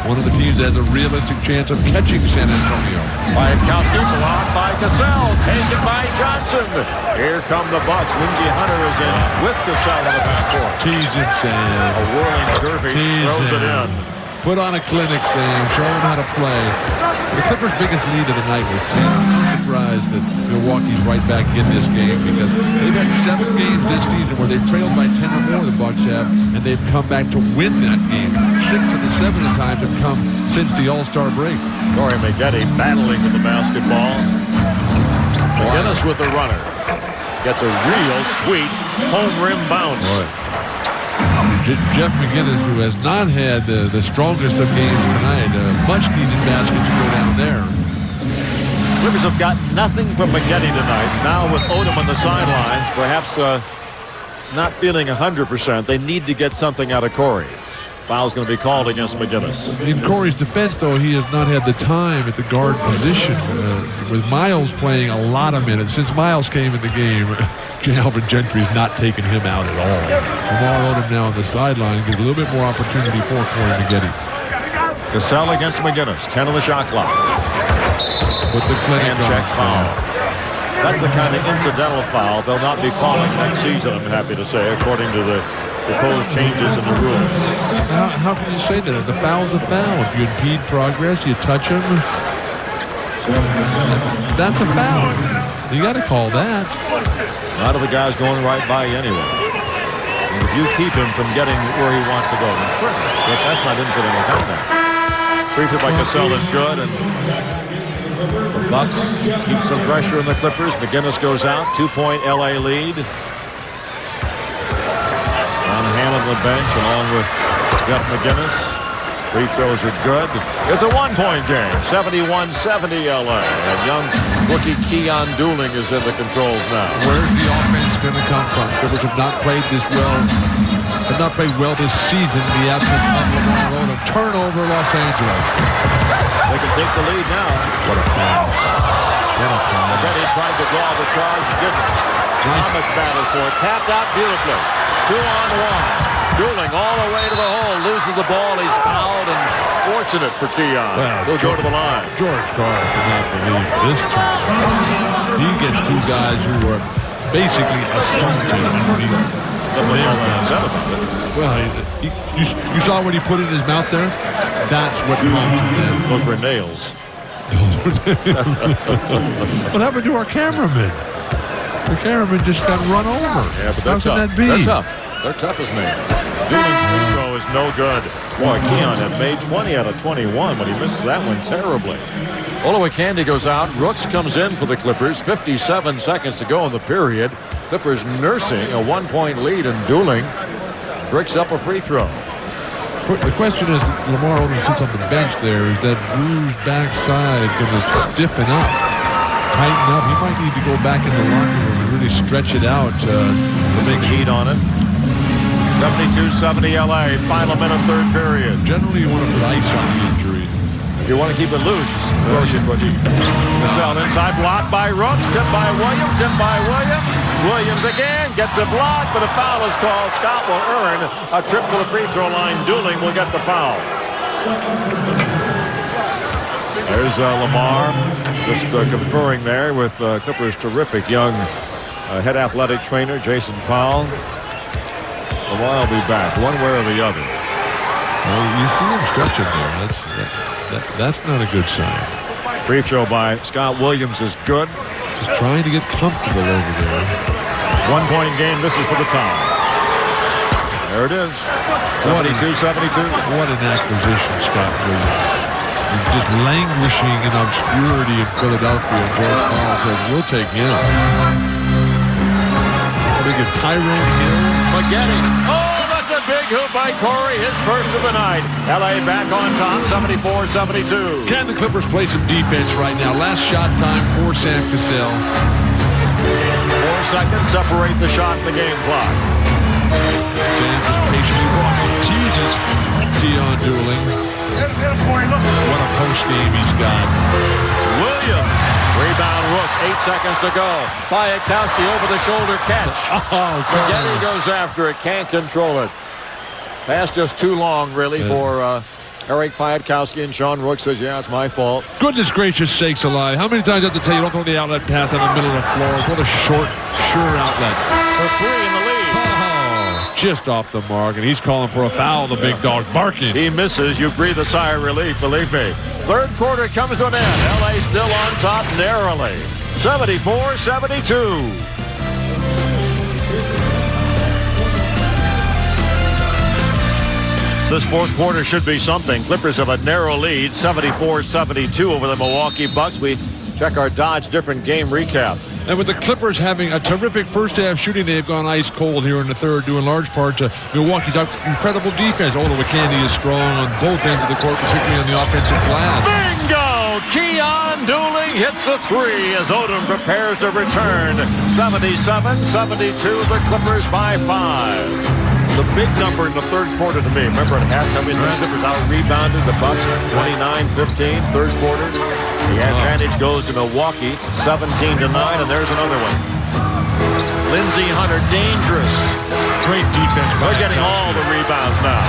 one of the teams that has a realistic chance of catching San Antonio. Kwiatkowski blocked by Cassell. Taken by Johnson. Here come the Bucks. Lindsey Hunter is in with Cassell in the backcourt. Tease it, Sam. A whirling derby throws it in. Put on a clinic, Sam. Show them how to play. The Clippers' biggest lead of the night was 10. I'm surprised that Milwaukee's right back in this game because they've had 7 games this season where they've trailed by 10 or more, the Bucks have, and they've come back to win that game. 6 of the 7 times have come since the All-Star break. Corey Maggette battling with the basketball. McGinnis with the runner. Gets a real sweet home rim bounce. Boy. Jeff McGinnis, who has not had the strongest of games tonight, much needed basket to go down there. Clippers have got nothing from Maggette tonight. Now with Odom on the sidelines, perhaps not feeling 100%. They need to get something out of Corey. Foul's going to be called against McGinnis. In Corey's defense, though, he has not had the time at the guard position. With Miles playing a lot of minutes. Since Miles came in the game, Alvin Gentry has not taken him out at all. Lamar Odom now on the sideline gives a little bit more opportunity for Corey Maggette. Cassell against McGinnis. 10 on the shot clock. With the clinic check foul. That's the kind of incidental foul they'll not be calling next season, I'm happy to say, according to the proposed changes in the rules. How can you say that? The foul's a foul. If you impede progress, you touch him. That's a foul. You got to call that. A lot of the guys going right by you anyway. And if you keep him from getting where he wants to go, then sure. But that's not incidental contact. Free throw by Cassell is good, and the Bucks keep some pressure on the Clippers. McGinnis goes out. 2-point LA lead. On Hammond on the bench along with Jeff McGinnis. Free throws are good. It's a 1-point game. 71-70 LA. And young rookie Keon Dooling is in the controls now. Where's the offense going to come from? Clippers have not played this well. Have not played well this season in the absence of Lamar Odom. Turnover, Los Angeles. They can take the lead now. What a pass. What a pass. Betty tried to draw the charge. Didn't. Thomas battles for it. Tapped out beautifully. 2-on-1. Dooling all the way to the hole. Loses the ball. He's fouled, and fortunate for Keon. Well, He'll go to the line. George Carl cannot believe this turn. He gets 2 guys who were basically assaulted underneath. Well, you saw what he put in his mouth there? That's what comes. Those were nails. What happened to our cameraman? The cameraman just got run over. Yeah, but how can that be? They're tough. They're tough as nails. Dooling's free throw is no good. Boy, Keon had made 20 out of 21, but he misses that one terribly. Olowokandi goes out. Rooks comes in for the Clippers. 57 seconds to go in the period. Clippers nursing a 1-point lead, and Dooling bricks up a free throw. The question is, Lamar Odom sits on the bench there. Is that bruised backside going to stiffen up, tighten up? He might need to go back in the locker room and really stretch it out to make heat on it. 72-70 LA. Final minute, third period. Generally, you want to put ice on the injury. If you want to keep it loose, Cassell inside, blocked by Rooks, tipped by Williams, tipped by Williams. Williams again gets a block, but a foul is called. Scott will earn a trip to the free throw line. Dooling will get the foul. There's Lamar just conferring there with Clippers' terrific young head athletic trainer, Jason Powell. Lamar will be back one way or the other. Well, you see him stretching there. That's not a good sign. Free throw by Scott Williams is good. Just trying to get comfortable over there. 1-point game. This is for the tie. There it is. 72-72. What an acquisition, Scott Williams. He's just languishing in obscurity in Philadelphia. George Karl says, we'll take him. They get Tyrone Hill. Maggette. Oh, that's a big hoop by Corey. His first of the night. L.A. back on top, 74-72. Can the Clippers play some defense right now? Last shot time for Sam Cassell. 4 seconds separate the shot and the game clock. James is patiently walking. Jesus, Dion Dooling. What a post game he's got. Williams. Rebound Rooks. 8 seconds to go. Piatkowski over the shoulder catch. Oh, Maggette goes after it. Can't control it. Pass just too long, really, for Eric Piatkowski. And Sean Rooks says, yeah, it's my fault. Goodness gracious sakes alive. How many times do I have to tell you, don't throw the outlet pass in the middle of the floor. Throw the short, sure outlet. For 3 in the lead. Just off the mark, and he's calling for a foul, the big dog barking. He misses. You breathe a sigh of relief, believe me. Third quarter comes to an end. L.A. still on top narrowly. 74-72. This fourth quarter should be something. Clippers have a narrow lead, 74-72 over the Milwaukee Bucks. We check our Dodge different game recap. And with the Clippers having a terrific first half shooting, they've gone ice cold here in the third, due in large part to Milwaukee's incredible defense. Although McCandy is strong on both ends of the court, particularly on the offensive glass. Bingo! Keon Dooling hits a 3 as Odom prepares to return. 77-72, the Clippers by 5. The big number in the third quarter to me. Remember at halftime we said the Clippers out-rebounded the Bucks 29-15, third quarter. The advantage goes to Milwaukee, 17-9, and there's another one. Lindsey Hunter, dangerous. Great defense. They're getting all the rebounds now.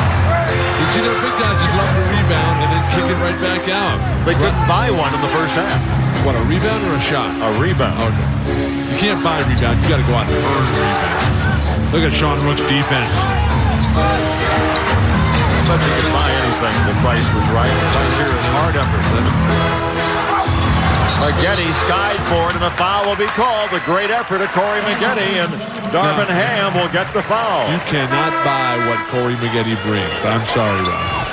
You see their big guys just love to rebound and then kick it right back out. They couldn't buy one in the first half. What, a rebound or a shot? A rebound. Okay. You can't buy a rebound. You got to go out and earn a rebound. Look at Sean Rooks' defense. But you could buy anything. The price was right. The price here is hard effort. Maggette skied for it, and a foul will be called. The great effort of Corey Maggette, and Darvin Ham will get the foul. You cannot buy what Corey Maggette brings. I'm sorry, Ralph.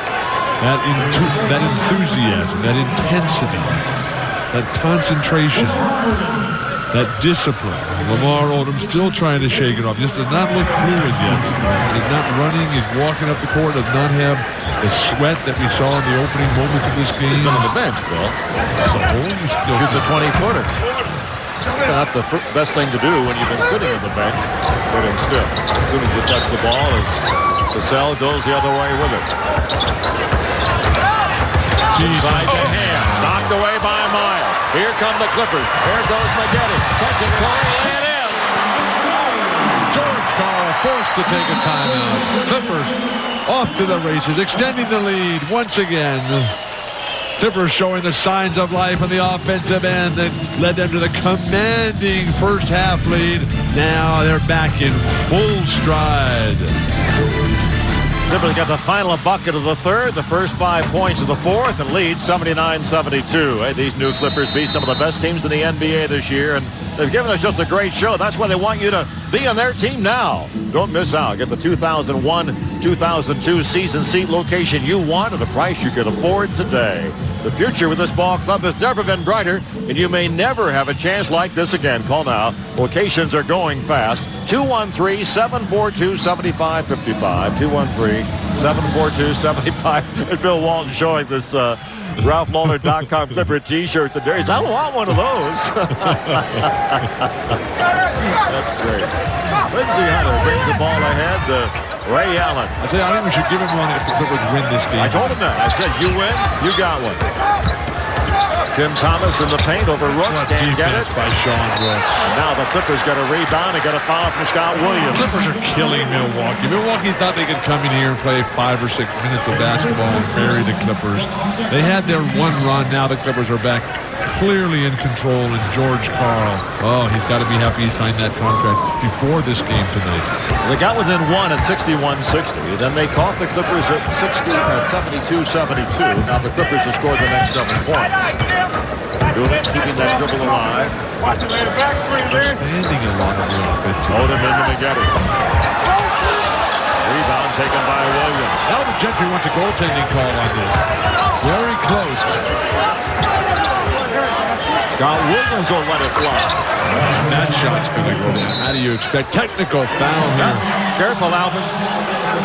That enthusiasm, that intensity, that concentration, that discipline. Lamar Odom still trying to shake it off. Just does not look fluid yet. He's not running. He's walking up the court. Does not have the sweat that we saw in the opening moments of this game. He's been on the bench, Bill. So he's still shoots a 20-footer. Not the best thing to do when you've been sitting on the bench, getting stiff. As soon as you touch the ball, the cell goes the other way with it. Side to Ham, knocked away by Miles. Here come the Clippers. Here goes Maggette. Catching Corey, lay it in. George Karl forced to take a timeout. Clippers off to the races, extending the lead once again. Clippers showing the signs of life on the offensive end that led them to the commanding first half lead. Now they're back in full stride. Clippers got the final bucket of the third, the first 5 points of the fourth, and lead 79-72. Hey, these new Clippers beat some of the best teams in the NBA this year, and they've given us just a great show. That's why they want you to be on their team now. Don't miss out. Get the 2001-2002 season seat location you want at a price you can afford today. The future with this ball club has never been brighter, and you may never have a chance like this again. Call now. Locations are going fast. 213-742-7555. 213-742-75. And Bill Walton showing this RalphLawler.com Clipper t-shirt today. I want one of those. That's great. Lindsey Hunter brings the ball ahead to Ray Allen. I think we should give him one if the Clippers win this game. I told him that. I said, you win, you got one. Tim Thomas in the paint over Rooks. Can't get it. By Sean Rooks. And now the Clippers got a rebound and got a foul from Scott Williams. Clippers are killing Milwaukee. Milwaukee thought they could come in here and play 5 or 6 minutes of basketball and bury the Clippers. They had their one run. Now the Clippers are back clearly in control. And George Karl, oh, he's got to be happy he signed that contract before this game tonight. They got within one at 61-60. Then they caught the Clippers at 72-72. Now the Clippers have scored the next 7 points. Doing it, keeping that dribble alive. Standing a lot of the offense. Odom into Maggette. Rebound taken by Williams. Alvin Gentry wants a goaltending call on this. Very close. Scott Williams will let it fly. That shot's going to go down. How do you expect? Technical foul here. Careful, Alvin.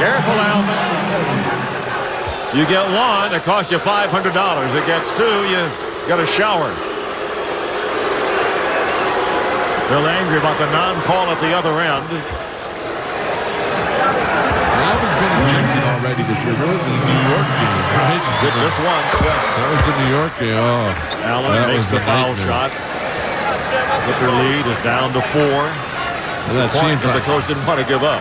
Careful, Alvin. You get one, it costs you $500. It gets two, you got a shower. They're angry about the non-call at the other end. Alvin's been ejected already this year. Really, the New York game. Right? Just once, yes. That was the New York game. Oh, Allen makes the foul shot. Clipper lead is down to 4. That Point seems that like the coach didn't want to give up.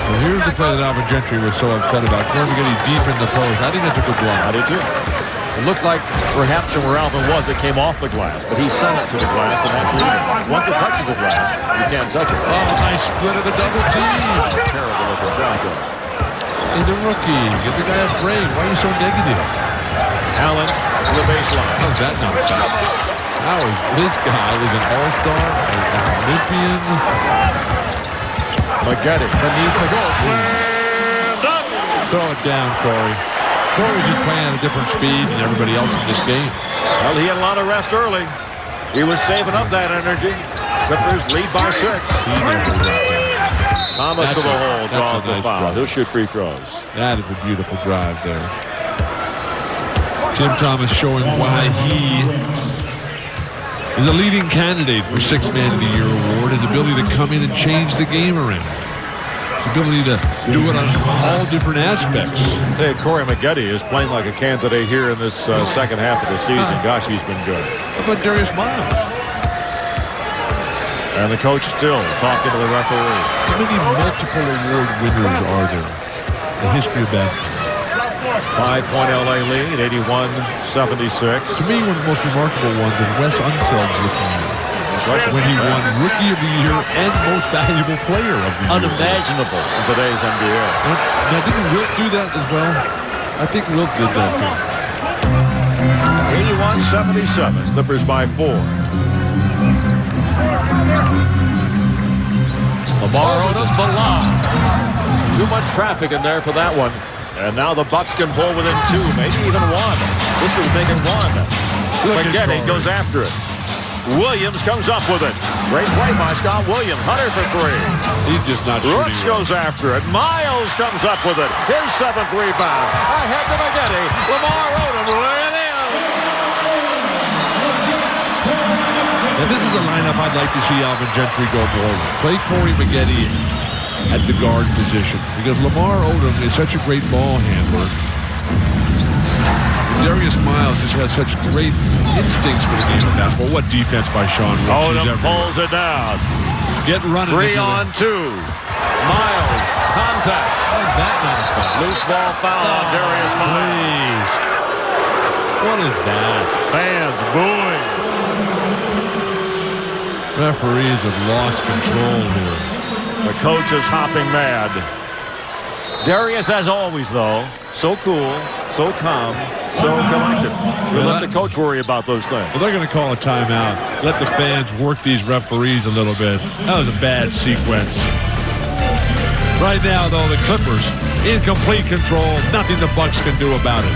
Well, here's the play that Alvin Gentry was so upset about. Corey getting deep in the post. I think that's a good block. I did too. It looked like perhaps from where Alvin was, it came off the glass, but he sent it to the glass and actually, once it touches the glass, you can't touch it. Oh, nice split of the double team. Terrible looking shot there. He's a rookie. Get the guy a break. Why are you so negative? Allen to the baseline. How's that not foul? How is this guy is an all-star, an Olympian? Maggette beneath the goal. Slammed up. Throw it down, Corey. Corey's just playing at a different speed than everybody else in this game. Well, he had a lot of rest early. He was saving up that energy. Clippers lead by 6. Thomas to the hole, draws the foul. He'll shoot free throws. That is a beautiful drive there. Tim Thomas showing why he is a leading candidate for 6th Man of the Year award. His ability to come in and change the game around. His ability to do it on all different aspects. Hey, Corey Maggette is playing like a candidate here in this second half of the season. Gosh, he's been good. How about Darius Miles? And the coach still talking to the referee. How many multiple award winners are there in the history of basketball? 5-point LA lead, 81-76. To me, one of the most remarkable ones is Wes Unseld's rookie year. When he won Rookie of the Year and Most Valuable Player of the Year. Unimaginable in today's NBA. Now, didn't Wilt do that as well? I think Wilt did that too. 81-77, Clippers by 4. Lamar Odom, the lob. Too much traffic in there for that one. And now the Bucks can pull within 2, maybe even 1. This is making 1. Maggette goes after it. Williams comes up with it. Great play by Scott Williams. Hunter for 3. He's just not shooting. Brooks goes after it. Miles comes up with it. His 7th rebound. Ahead to Maggette. Lamar Odom ran in. Now, this is a lineup I'd like to see Alvin Gentry go more with. Play Corey Maggette at the guard position because Lamar Odom is such a great ball handler. Darius Miles just has such great instincts for the game of basketball. What defense by Sean Rooks. Odom pulls it down. Get running. 3-on-2. Miles, contact. How is that not a foul? Loose ball foul on Darius Miles. Please. What is that? Fans booing. Referees have lost control here. The coach is hopping mad. Darius, as always, though, so cool, so calm, so collected. We'll let the coach worry about those things. Well, they're going to call a timeout. Let the fans work these referees a little bit. That was a bad sequence. Right now, though, the Clippers in complete control. Nothing the Bucks can do about it.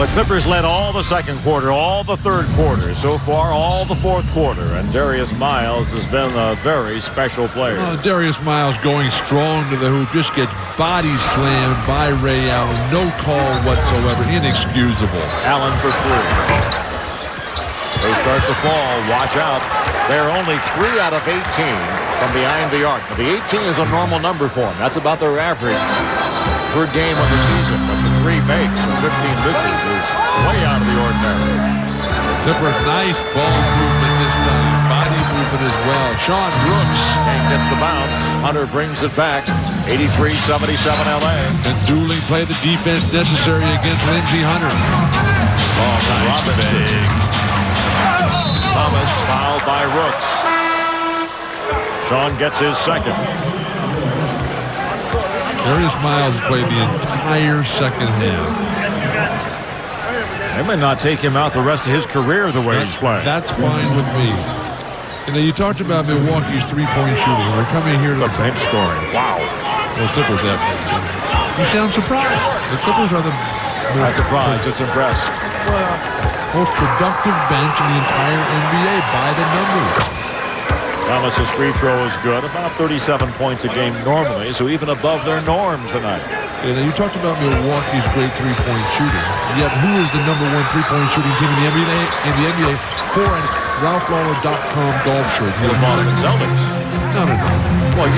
The Clippers led all the second quarter, all the third quarter. So far, all the fourth quarter. And Darius Miles has been a very special player. Darius Miles going strong to the hoop. Just gets body slammed by Ray Allen. No call whatsoever. Inexcusable. Allen for 3. They start to fall. Watch out. They're only 3 out of 18 from behind the arc. Now, the 18 is a normal number for them. That's about their average per game of the season. But the 3 makes and 15 misses is way out of the ordinary. Clippers, nice ball movement this time. Body movement as well. Sean Brooks. Can't get the bounce. Hunter brings it back. 83-77 LA. And Dooley played the defense necessary against Lindsey Hunter. Oh, nice big. Thomas fouled by Rooks. Sean gets his 2nd. Darius Miles played the entire second half. They may not take him out the rest of his career the way he's playing. That's fine with me. You know, you talked about Milwaukee's three-point shooting. They're coming here to the bench scoring. Wow. Well, Clippers have. You sound surprised. The Clippers are the Not surprised, just impressed. most productive bench in the entire NBA by the numbers. Thomas's free throw is good, about 37 points a game normally, so even above their norm tonight. Yeah, now you talked about Milwaukee's great three-point shooting. Yet who is the #1 three-point shooting team in the NBA? For a RalphLawler.com golf shirt. The Boston Celtics. No. Well,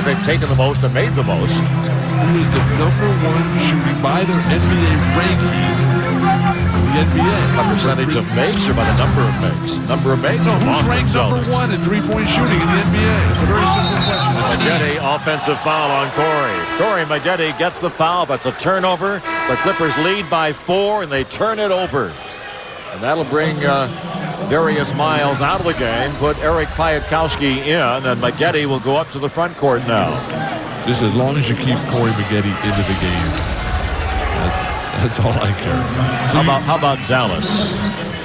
they've taken the most and made the most. Who is the #1 shooting by their NBA ranking? The NBA. By percentage of makes or by the number of makes? Number of makes? No, who's Boston ranked Celtics. #1 in three-point shooting in the NBA? It's a very simple question. Maggette, offensive foul on Corey. Corey Maggette gets the foul. That's a turnover. The Clippers lead by 4, and they turn it over. And that'll bring Darius Miles out of the game, put Eric Piatkowski in, and Maggette will go up to the front court now. Just as long as you keep Corey Maggette into the game. That's all I care about. How about Dallas?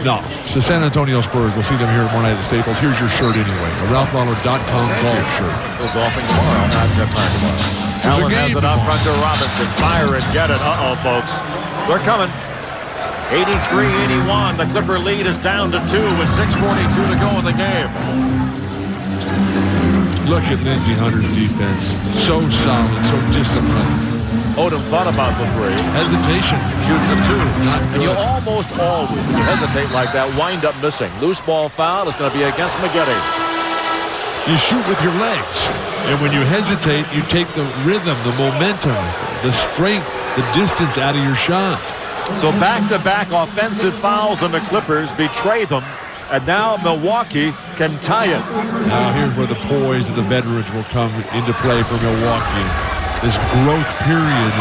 No. So San Antonio Spurs. We'll see them here tomorrow night at Staples. Here's your shirt anyway. A RalphLawler.com golf shirt. We're golfing tomorrow. Not that time tomorrow. Allen has it out front to Robinson. Fire it. Get it. Uh-oh, folks. They're coming. 83-81. The Clipper lead is down to 2 with 6:42 to go in the game. Look at Lindsey Hunter's defense. So solid, so disciplined. Odom thought about the 3. Hesitation. Shoots a 2. Not And you good. almost always, when you hesitate like that, wind up missing. Loose ball foul is going to be against Maggette. You shoot with your legs. And when you hesitate, you take the rhythm, the momentum, the strength, the distance out of your shot. So back-to-back offensive fouls, and the Clippers betray them. And now Milwaukee can tie it. Now here's where the poise of the veterans will come into play for Milwaukee. This growth period.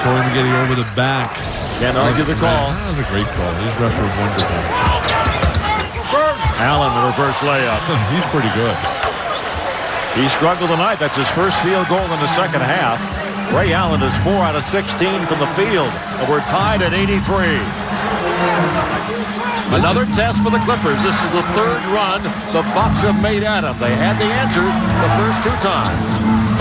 Corey Maggette over the back. Can't argue the call. That was a great call. These refs are wonderful. Allen, the reverse layup. He's pretty good. He struggled tonight. That's his first field goal in the second half. Ray Allen is 4 out of 16 from the field. And we're tied at 83. Another test for the Clippers. This is the 3rd run the Bucks have made at them. They had the answer the first 2 times.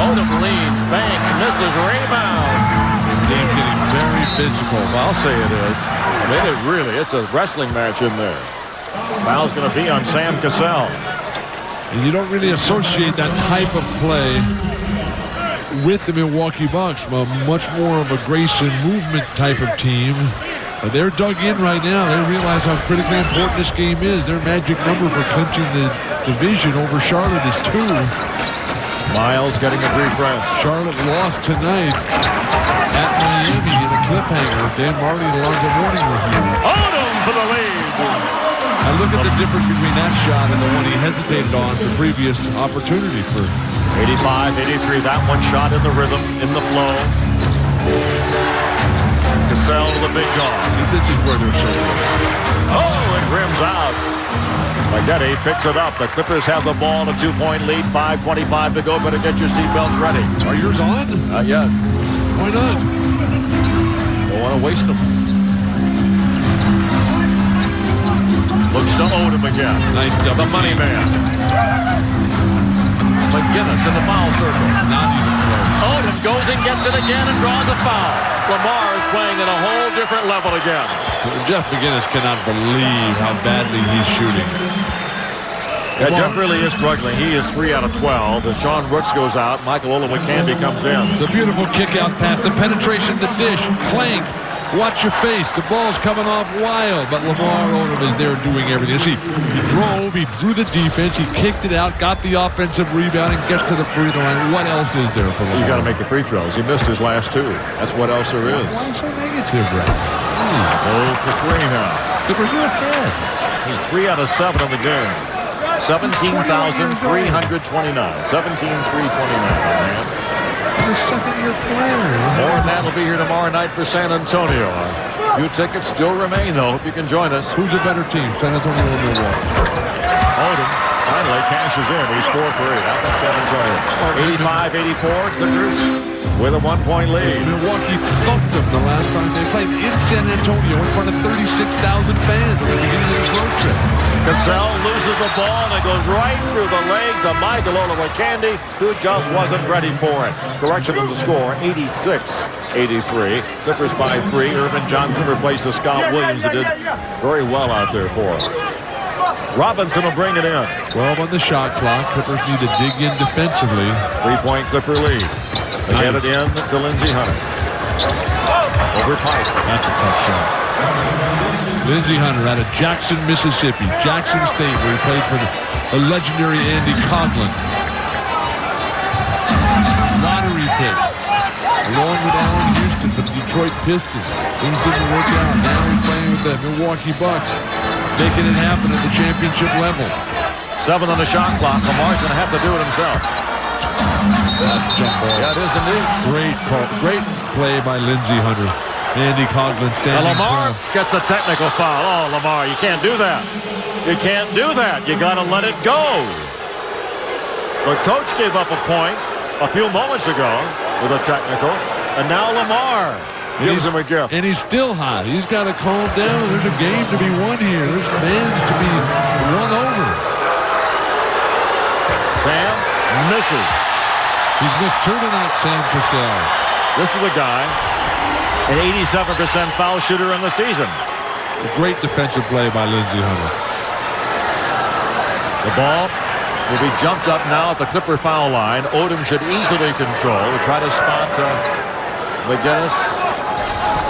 Odom leads, banks, misses, rebound. The game's getting very physical. Well, I'll say it is. I mean, it's a wrestling match in there. Foul's going to be on Sam Cassell. And you don't really associate that type of play with the Milwaukee Bucks. Well, much more of a grace and movement type of team. They're dug in right now. They realize how critically important this game is. Their magic number for clinching the division over Charlotte is 2. Miles getting a refresh. Charlotte lost tonight at Miami in a cliffhanger. Dan Marley and Alonzo Mourning were here. Odom for the lead. Now look at the difference between that shot and the one he hesitated on the previous opportunity for. 85-83. That one shot in the rhythm, in the flow. Cassell to the big dog. This is where they're so good. Oh, it rims out. Maggette picks it up. The Clippers have the ball, a 2-point lead, 5:25 to go. Better get your seatbelts ready. Are yours on? Not yet. Why not? Don't want to waste them. Looks to Odom again. Nice double. The money man. McGinnis in the foul circle. Not even close. Odom goes and gets it again and draws a foul. Lamar is playing at a whole different level again. Jeff McGinnis cannot believe how badly he's shooting. Yeah, Jeff really is struggling. He is 3 out of 12. As Sean Brooks goes out, Michael Olowokandi comes in. The beautiful kick out pass, the penetration, the dish, clank. Watch your face. The ball's coming off wild, but Lamar Odom is there doing everything. See, he drove, he drew the defense, he kicked it out, got the offensive rebound, and gets to the free throw line. What else is there for Lamar? You got to make the free throws. He missed his last 2. That's what else there is. Why so negative, Brett? 0 for 3 now. Clippers are ahead. He's 3 out of 7 in the game. 17,329. 17,329, man. The second-year player. More than that will be here tomorrow night for San Antonio. Few tickets still remain, though. Hope you can join us. Who's a better team, San Antonio or Milwaukee? Odom finally cashes in. He scored for 8. Out of San Antonio. 85-84, Clippers with a 1-point lead. Milwaukee thumped them the last time they played in San Antonio in front of 36,000 fans at the beginning of this road trip. Cassell loses the ball, and it goes right through the legs of Michael Olowokandi, who just wasn't ready for it. Correction of the score, 86-83. Clippers by 3. Irvin Johnson replaced Scott Williams, who did very well out there for him. Robinson will bring it in. 12 on the shot clock. Clippers need to dig in defensively. 3-point Clipper lead. They get it in to Lindsey Hunter. Over pipe. That's a tough shot. Lindsey Hunter out of Jackson, Mississippi. Jackson State, where he played for the legendary Andy Coughlin. Lottery pick. Along with Allen Houston for the Detroit Pistons. Things didn't work out. Now he's playing with the Milwaukee Bucks. Making it happen at the championship level. 7 on the shot clock. Lamar's going to have to do it himself. That's jump ball. Yeah, it is indeed. Great call. Great play by Lindsey Hunter. Andy Coughlin standing. Now Lamar gets a technical foul. Oh, Lamar, you can't do that. You can't do that. You got to let it go. The coach gave up a point a few moments ago with a technical, and now Lamar gives him a gift. And he's still hot. He's got to calm down. There's a game to be won here. There's fans to be won over. Sam misses. He's missed 2 tonight, Sam Cassell. This is the guy, an 87% foul shooter in the season. A great defensive play by Lindsey Hunter. The ball will be jumped up now at the Clipper foul line. Odom should easily control. Try to spot McGinnis.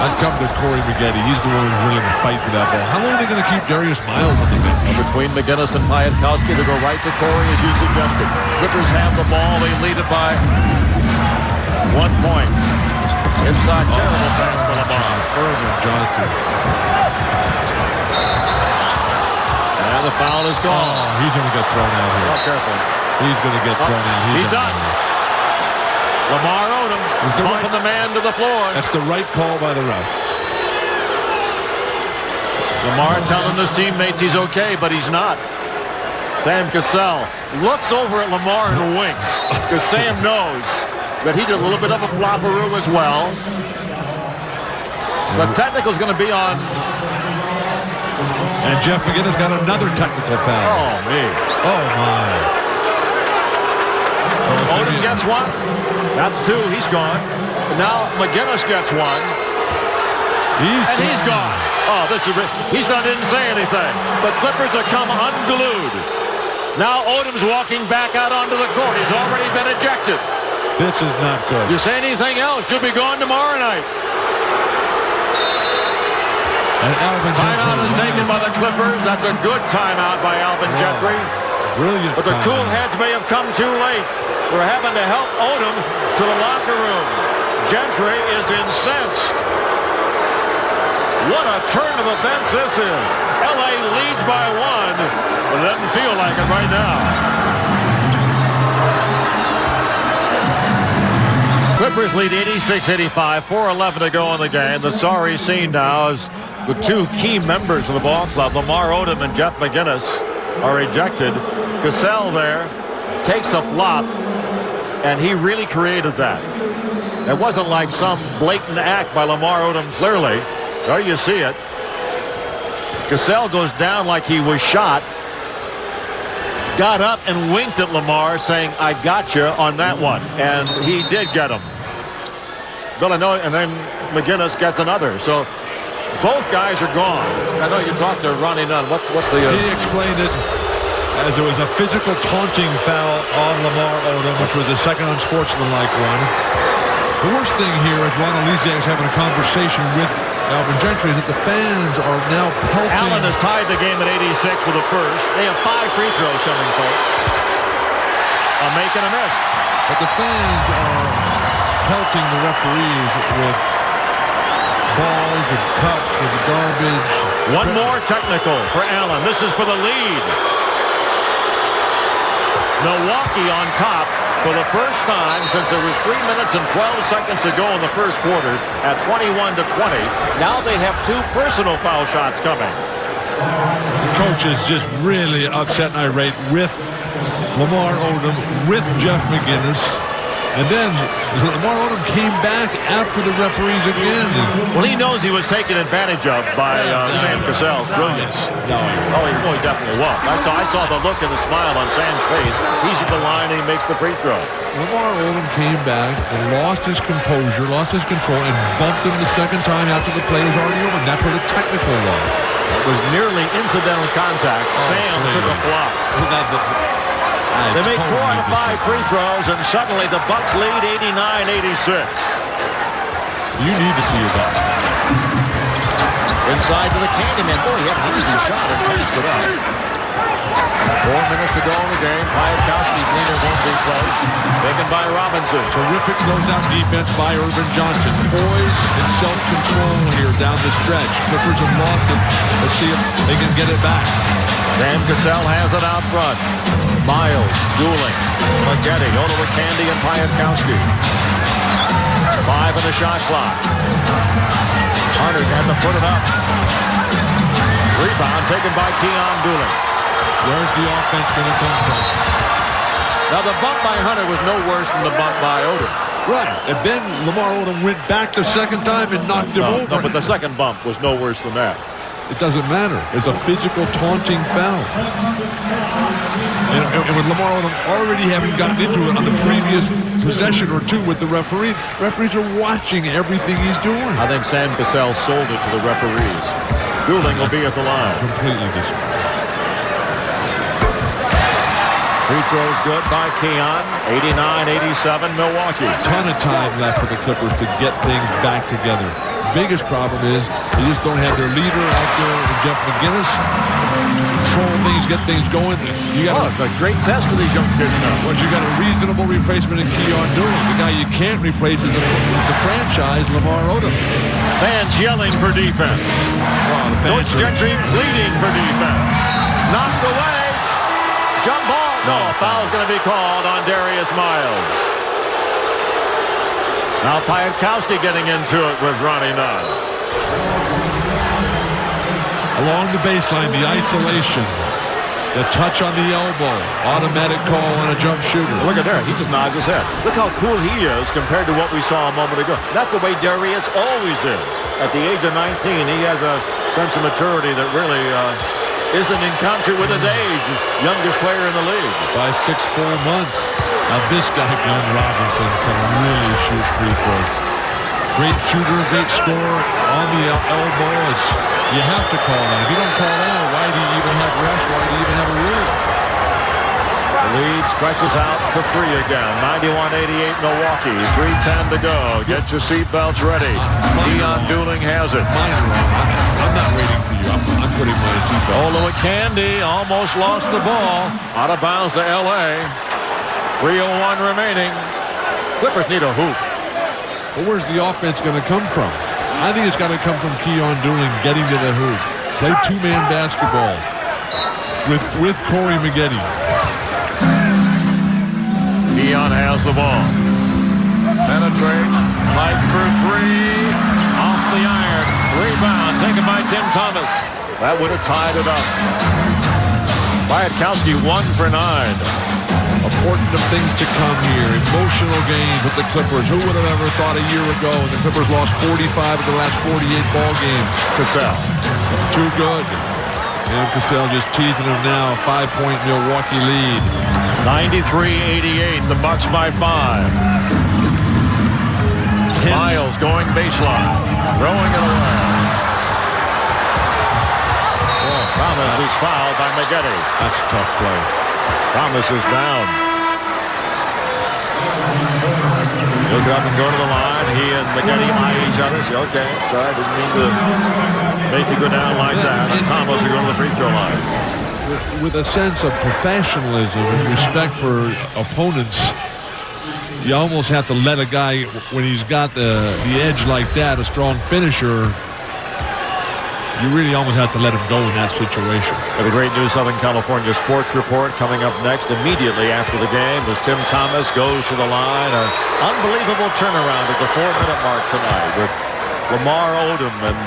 I'd come to Corey Maggette. He's the one who's willing to fight for that ball. How long are they going to keep Darius Miles on the bench? Between McGinnis and Piatkowski to go right to Corey, as you suggested. Clippers have the ball. They lead it by 1 point. Inside, terrible pass by Lamar. Irvin Johnson. And the foul is gone. Oh, he's going to get thrown out here. Oh, careful. He's going to get thrown out. He's done. Lamar Odom bumping the man to the floor. That's the right call by the ref. Lamar telling his teammates he's okay, but he's not. Sam Cassell looks over at Lamar and winks, because Sam knows that he did a little bit of a flopperoo as well. The technical's going to be on. And Jeff McGinnis got another technical foul. Oh, me. Oh, my. Odom gets one. That's 2. He's gone. And now McGinnis gets one. He's gone. Oh, he's not didn't say anything. The Clippers have come unglued. Now Odom's walking back out onto the court. He's already been ejected. This is not good. You say anything else, you'll be gone tomorrow night. And Alvin timeout is taken by the Clippers. That's a good timeout by Alvin Gentry. Brilliant. But the cool heads may have come too late. We're having to help Odom to the locker room. Gentry is incensed. What a turn of events this is. LA leads by 1, but it doesn't feel like it right now. Clippers lead 86-85, 4:11 to go in the game. The sorry scene now is the 2 key members of the ball club, Lamar Odom and Jeff McGinnis, are ejected. Cassell there takes a flop, and he really created that. It wasn't like some blatant act by Lamar Odom, clearly. There you see it. Cassell goes down like he was shot. Got up and winked at Lamar, saying, I got you on that one. And he did get him. Villanova, and then McGinnis gets another. So both guys are gone. I know you talked to Ronnie Nunn. What's the... He explained it as it was a physical taunting foul on Lamar Odom, which was a second unsportsmanlike one. The worst thing here is Ron Aliziak is having a conversation with Alvin Gentry is that the fans are now pelting. Allen has tied the game at 86 for the first. They have 5 free throws coming, folks. A make and a miss. But the fans are pelting the referees with balls, with cups, with garbage. One more technical for Allen. This is for the lead. Milwaukee on top for the first time since there was 3 minutes and 12 seconds to go in the first quarter at 21-20. Now they have 2 personal foul shots coming. The coach is just really upset and irate with Lamar Odom, with Jeff McGinnis. And then Lamar Odom came back after the referees again. Well, he knows he was taken advantage of by Sam Cassell's brilliance. No. Oh, he definitely was. I saw the look and the smile on Sam's face. He's at the line and he makes the free throw. Lamar Odom came back and lost his composure, lost his control, and bumped him the second time after the play was already over. And that's where the technical was. It was nearly incidental contact. Sam took a flop. They make 4 out of 5 free throws, and suddenly the Bucks lead 89-86. You need to see your guy. Inside to the Candyman. Boy, he had an easy shot and passed it up. 4 minutes to go in the game. Piatkowski's leader won't be close. Taken by Robinson. Terrific closeout defense by Irvin Johnson. Poise and self-control here down the stretch. Clippers have lost it. Let's see if they can get it back. Sam Cassell has it out front. Miles, dueling. Spaghetti, over with Candy and Piatkowski. 5 in the shot clock. Hunter had to put it up. Rebound taken by Keon Dooling. Where's the offense going to come from? Now the bump by Hunter was no worse than the bump by Odom. Right, and then Lamar Odom went back the second time and knocked him over. No, but the second bump was no worse than that. It doesn't matter. It's a physical taunting foul. And with Lamar Odom already having gotten into it on the previous possession or two with the referee, referees are watching everything he's doing. I think Sam Cassell sold it to the referees. Dooling will be at the line. Completely disagree. Free throws good by Keon. 89-87 Milwaukee. Ton of time left for the Clippers to get things back together. Biggest problem is they just don't have their leader out there, Jeff McGinnis. Control things, get things going. It's a great test for these young kids now. Once you got a reasonable replacement in Keon Dooling, the guy you can't replace is the franchise, Lamar Odom. Fans yelling for defense. Coach Gentry pleading for defense. Knocked away. Jump ball. No, a foul's going to be called on Darius Miles. Now Piatkowski getting into it with Ronnie Nunn. Along the baseline, the isolation. The touch on the elbow. Automatic call on a jump shooter. Look at there. He just nods his head. Look how cool he is compared to what we saw a moment ago. That's the way Darius always is. At the age of 19, he has a sense of maturity that really isn't in concert with his age. Youngest player in the league. By 6 full months. Now this guy, Glenn Robinson, can really shoot free throws. Great shooter, great scorer on the elbow. You have to call that. If you don't call that, why do you even have refs? Why do you even have a rule? The lead stretches out to 3 again. 91-88 Milwaukee. 3:10 to go. Get your seatbelts ready. Keon Dooling has it. I'm not waiting for you. I'm putting my seatbelt. Ola Candy almost lost the ball. Out of bounds to L.A. 3:01 remaining. Clippers need a hoop. But where's the offense going to come from? I think it's got to come from Keon Dooling getting to the hoop. Play two-man basketball with Corey Maggette. Keon has the ball. Penetrate. Fight for 3. Off the iron. Rebound taken by Tim Thomas. That would have tied it up. Piatkowski 1 for 9. Important of things to come here. Emotional game with the Clippers. Who would have ever thought a year ago the Clippers lost 45 of the last 48 ball games? Cassell. Too good. And Cassell just teasing him now. A 5-point Milwaukee lead. 93-88. The Bucks by 5. Miles going baseline. Throwing it away. Oh, Thomas is fouled by Maggette. That's a tough play. Thomas is down. He'll get up and go to the line. He and Maggette eye each other. Say, okay, sorry, I didn't mean to make you go down like that. And Thomas will go to the free throw line. With a sense of professionalism and respect for opponents, you almost have to let a guy, when he's got the edge like that, a strong finisher, you really almost have to let him go in that situation. The great new Southern California sports report coming up next immediately after the game as Tim Thomas goes to the line. An unbelievable turnaround at the 4-minute mark tonight with Lamar Odom and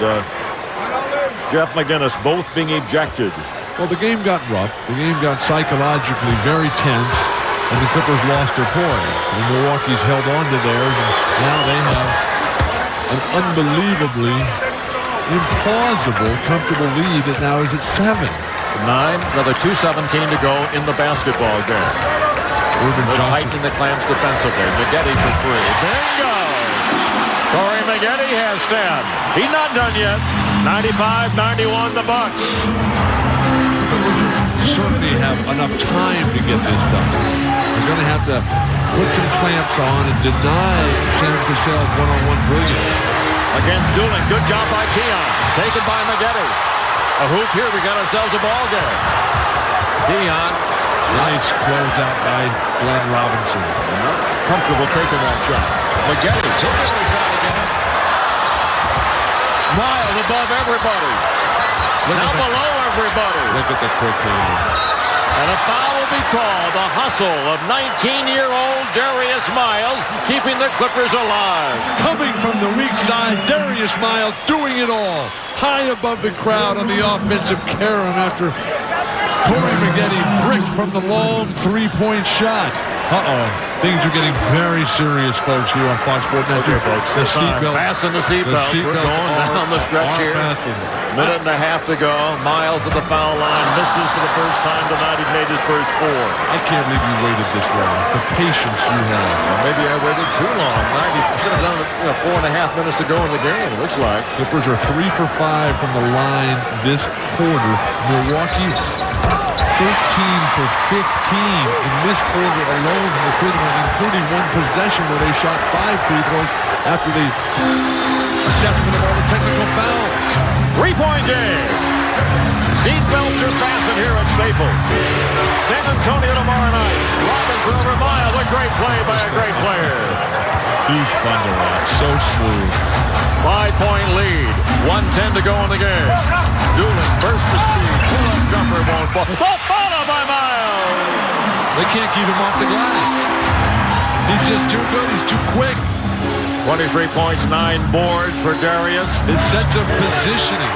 Jeff McGinnis both being ejected. Well, the game got rough. The game got psychologically very tense. and the Clippers lost their poise. And Milwaukee's held on to theirs, and now they have an unbelievably implausible, comfortable lead that now is at 7. 9, another 2:17 to go in the basketball game. They're tightening the clamps defensively. Maggette for 3. Bingo! Corey Maggette has 10. He's not done yet. 95-91 the Bucks. Certainly have enough time to get this done. They're going to have to put some clamps on and deny Sam Cassell's one-on-one brilliance. Against Dooling. Good job by Keon. Taken by Maggette. A hoop here. We got ourselves a ball game. Keon. Nice closeout by Glenn Robinson. Not comfortable taking that shot. Maggette taking the shot again. Miles above everybody. Now below everybody. Look at the quick hand. And a foul will be called. The hustle of 19-year-old Darius Miles keeping the Clippers alive. Coming from the weak side, Darius Miles doing it all. High above the crowd on the offensive carom after Corey Maggette bricked from the long three-point shot. Uh-oh. Things are getting very serious, folks, here on Fox Sports Net. Okay, folks. The seatbelts. Fasten the seatbelts. We're going down the stretch here. Fastened. Minute and a half to go. Miles at the foul line. Misses for the first time tonight. He made his first 4. I can't believe you waited this long. The patience you have. Well, maybe I waited too long. I should have done it 4.5 minutes to go in the game, it looks like. Clippers are 3 for 5 from the line this quarter. Milwaukee 13 for 15 in this quarter alone from the free throw line, including one possession where they shot 5 free throws after the assessment of all the technical fouls. 3-point game. Seatbelts are fastened here at Staples. San Antonio tomorrow night. Robinson over Miles. A great play by a great player. He's fun to watch. So smooth. 5-point lead. 1:10 to go in the game. Dooling burst to speed. Pull-up jumper won't fall. Oh, followed by Miles. They can't keep him off the glass. He's just too good. He's too quick. 23 points, 9 boards for Darius. His sense of positioning.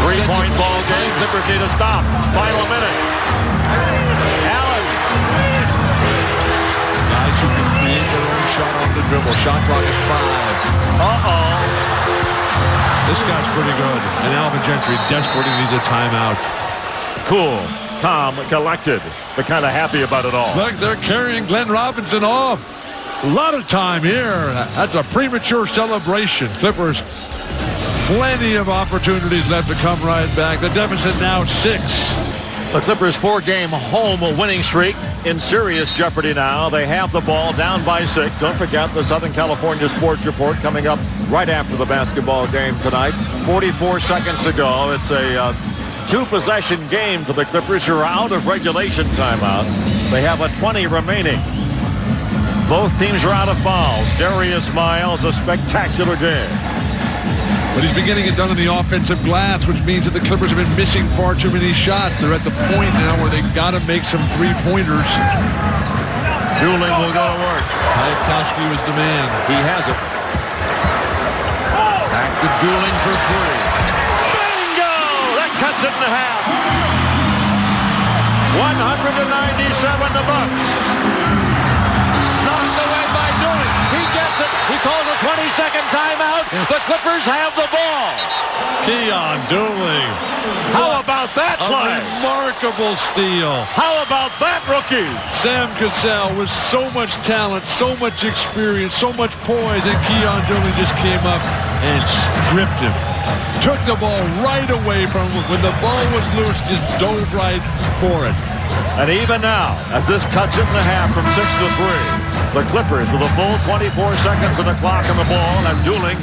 3-point ball game. Clippers need a stop. Final minute. Allen. Guys who can create their own shot off the dribble. Shot clock at 5. Uh-oh. This guy's pretty good. And Alvin Gentry desperately needs a timeout. Cool, calm, collected, but kind of happy about it all. Look, they're carrying Glenn Robinson off. A lot of time here. That's a premature celebration. Clippers, plenty of opportunities left to come right back. The deficit now 6. The Clippers' 4-game home winning streak in serious jeopardy now. They have the ball down by 6. Don't forget the Southern California Sports Report coming up right after the basketball game tonight. 44 seconds to go. It's a 2-possession game for the Clippers, who are out of regulation timeouts. They have a 20 remaining. Both teams are out of fouls. Darius Miles, a spectacular game. But he's been getting it done on the offensive glass, which means that the Clippers have been missing far too many shots. They're at the point now where they've got to make some three-pointers. Dooling will go to work. Hayekowski was the man. He has it. Back to Dooling for 3. Bingo! That cuts it in half. 197 the Bucks. Knocked away by Dooling. He gets it. He calls a 20-second timeout. The Clippers have the ball. Keon Dooling. How about that play? A remarkable steal. How about that rookie? Sam Cassell with so much talent, so much experience, so much poise, and Keon Dooling just came up and stripped him. Took the ball right away from him. When the ball was loose, just dove right for it. And even now, as this cuts it in half from 6 to 3, the Clippers with a full 24 seconds on the clock on the ball, and Dooling,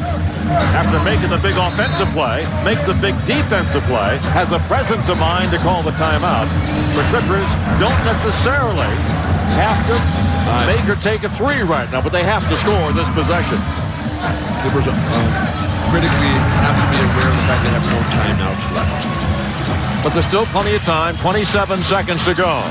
after making the big offensive play, makes the big defensive play, has the presence of mind to call the timeout. The Clippers don't necessarily have to make or take a 3 right now, but they have to score this possession. Clippers critically have to be aware of the fact they have no timeouts left. But there's still plenty of time, 27 seconds to go.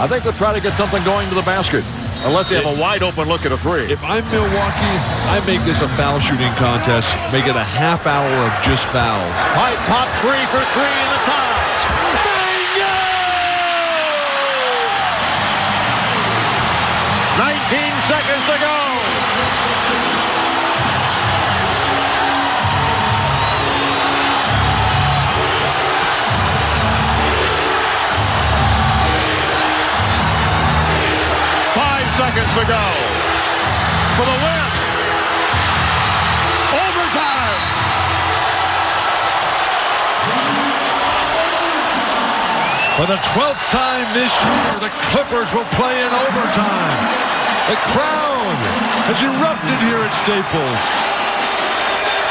I think they'll try to get something going to the basket, unless they have a wide open look at a 3. If I'm Milwaukee, I make this a foul shooting contest. Make it a half hour of just fouls. Pipe pop 3 for 3 in the tie. Bingo! seconds to go. Seconds to go for the win. Overtime. For the 12th time this year, the Clippers will play in overtime. The crowd has erupted here at Staples.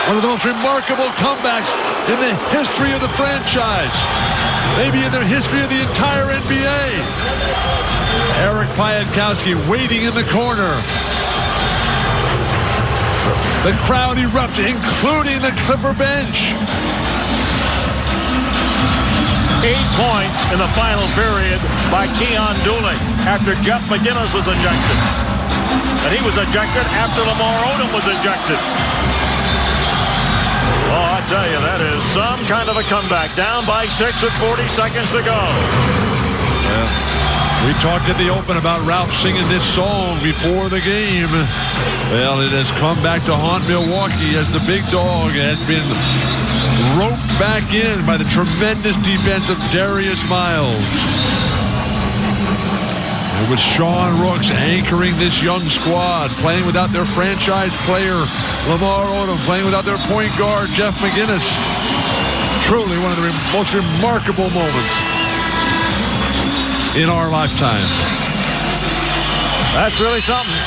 One of the most remarkable comebacks in the history of the franchise. Maybe in the history of the entire NBA. Eric Piatkowski waiting in the corner. The crowd erupts, including the Clipper bench. 8 points in the final period by Keon Dooling after Jeff McGinnis was ejected. And he was ejected after Lamar Odom was ejected. Oh, I tell you, that is some kind of a comeback. Down by 6 with 40 seconds to go. Yeah. We talked at the open about Ralph singing this song before the game. Well, it has come back to haunt Milwaukee as the big dog had been roped back in by the tremendous defense of Darius Miles. And with Sean Rooks anchoring this young squad, playing without their franchise player, Lamar Odom, playing without their point guard, Jeff McGinnis. Truly one of the most remarkable moments in our lifetime. That's really something.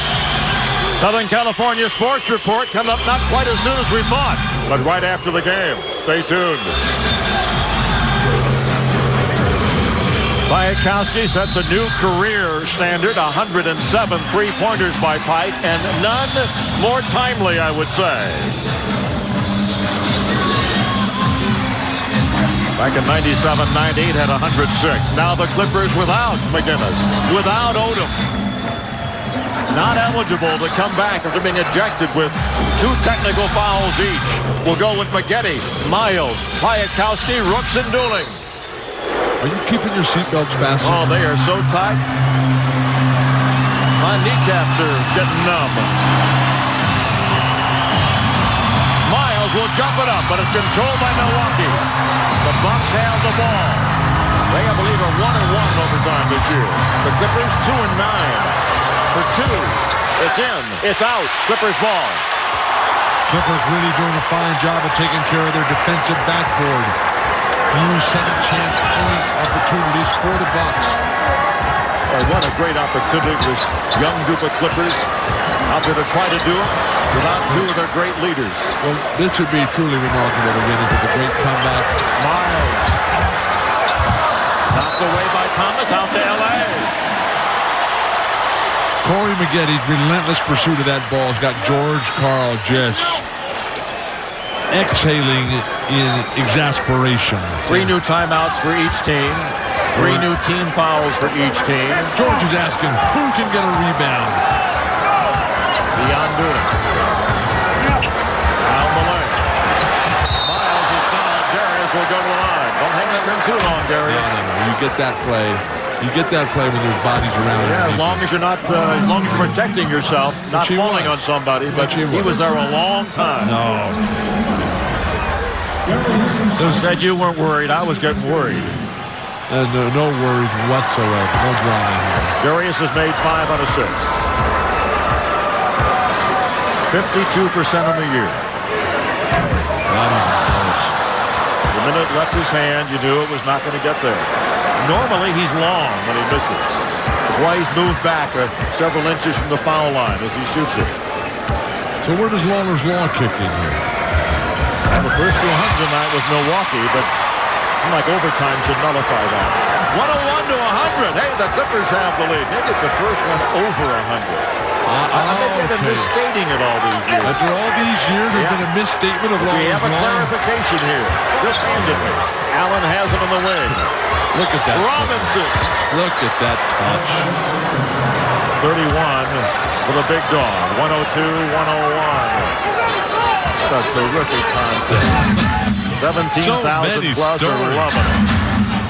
Southern California Sports Report coming up not quite as soon as we thought, but right after the game. Stay tuned. Piatkowski sets a new career standard, 107 three-pointers by Pike, and none more timely, I would say. Back in 97-98 had 106. Now the Clippers without McGinnis, without Odom. Not eligible to come back after being ejected with 2 technical fouls each. We'll go with McGetty, Miles, Piatkowski, Rooks, and Dooling. Are you keeping your seatbelts fastened? Oh, they are so tight. My kneecaps are getting numb. Miles will jump it up, but it's controlled by Milwaukee. The Bucks have the ball. They, I believe, are 1-1 in overtime this year. The Clippers 2-9. For 2. It's in. It's out. Clippers ball. Clippers really doing a fine job of taking care of their defensive backboard. Few second chance point opportunities for the Bucks. Oh, what a great opportunity for this young group of Clippers out there to try to do it without 2 of their great leaders. Well, this would be truly remarkable again with a great comeback. Miles. Knocked away by Thomas out to L.A. Corey Maggetti's relentless pursuit of that ball has got George Karl just exhaling in exasperation. 3 new timeouts for each team. 3 new team fouls for each team. George is asking who can get a rebound. Beyond Dooling. Down the lane. Miles is fouled. Darius will go to the line. Don't hang that rim too long, Darius. No. You get that play. You get that play when there's bodies around. Yeah, as long as you're not, as long as you're protecting yourself, not falling on somebody. But he was there a long time. No. Said you weren't worried. I was getting worried. No worries whatsoever. No drama here. Darius has made 5 out of 6. 52% on the year. Not even close. The minute left his hand, you knew it was not going to get there. Normally, he's long when he misses. That's why he's moved back several inches from the foul line as he shoots it. So where does Lawler's Law kick in here? Well, the first 200 tonight was Milwaukee, but like overtime should nullify that. 101 to 100. Hey, the Clippers have the lead. Maybe it's the first one over 100. They've been misstating it all these years. After all these years, there's been a misstatement of Lawler's Law. We have a clarification here. Just handedly. Allen has him in the wing. Look at that. Robinson. Look at that touch. 31 for the big dog. 102-101. That's a terrific concept. 17,000 plus are loving it.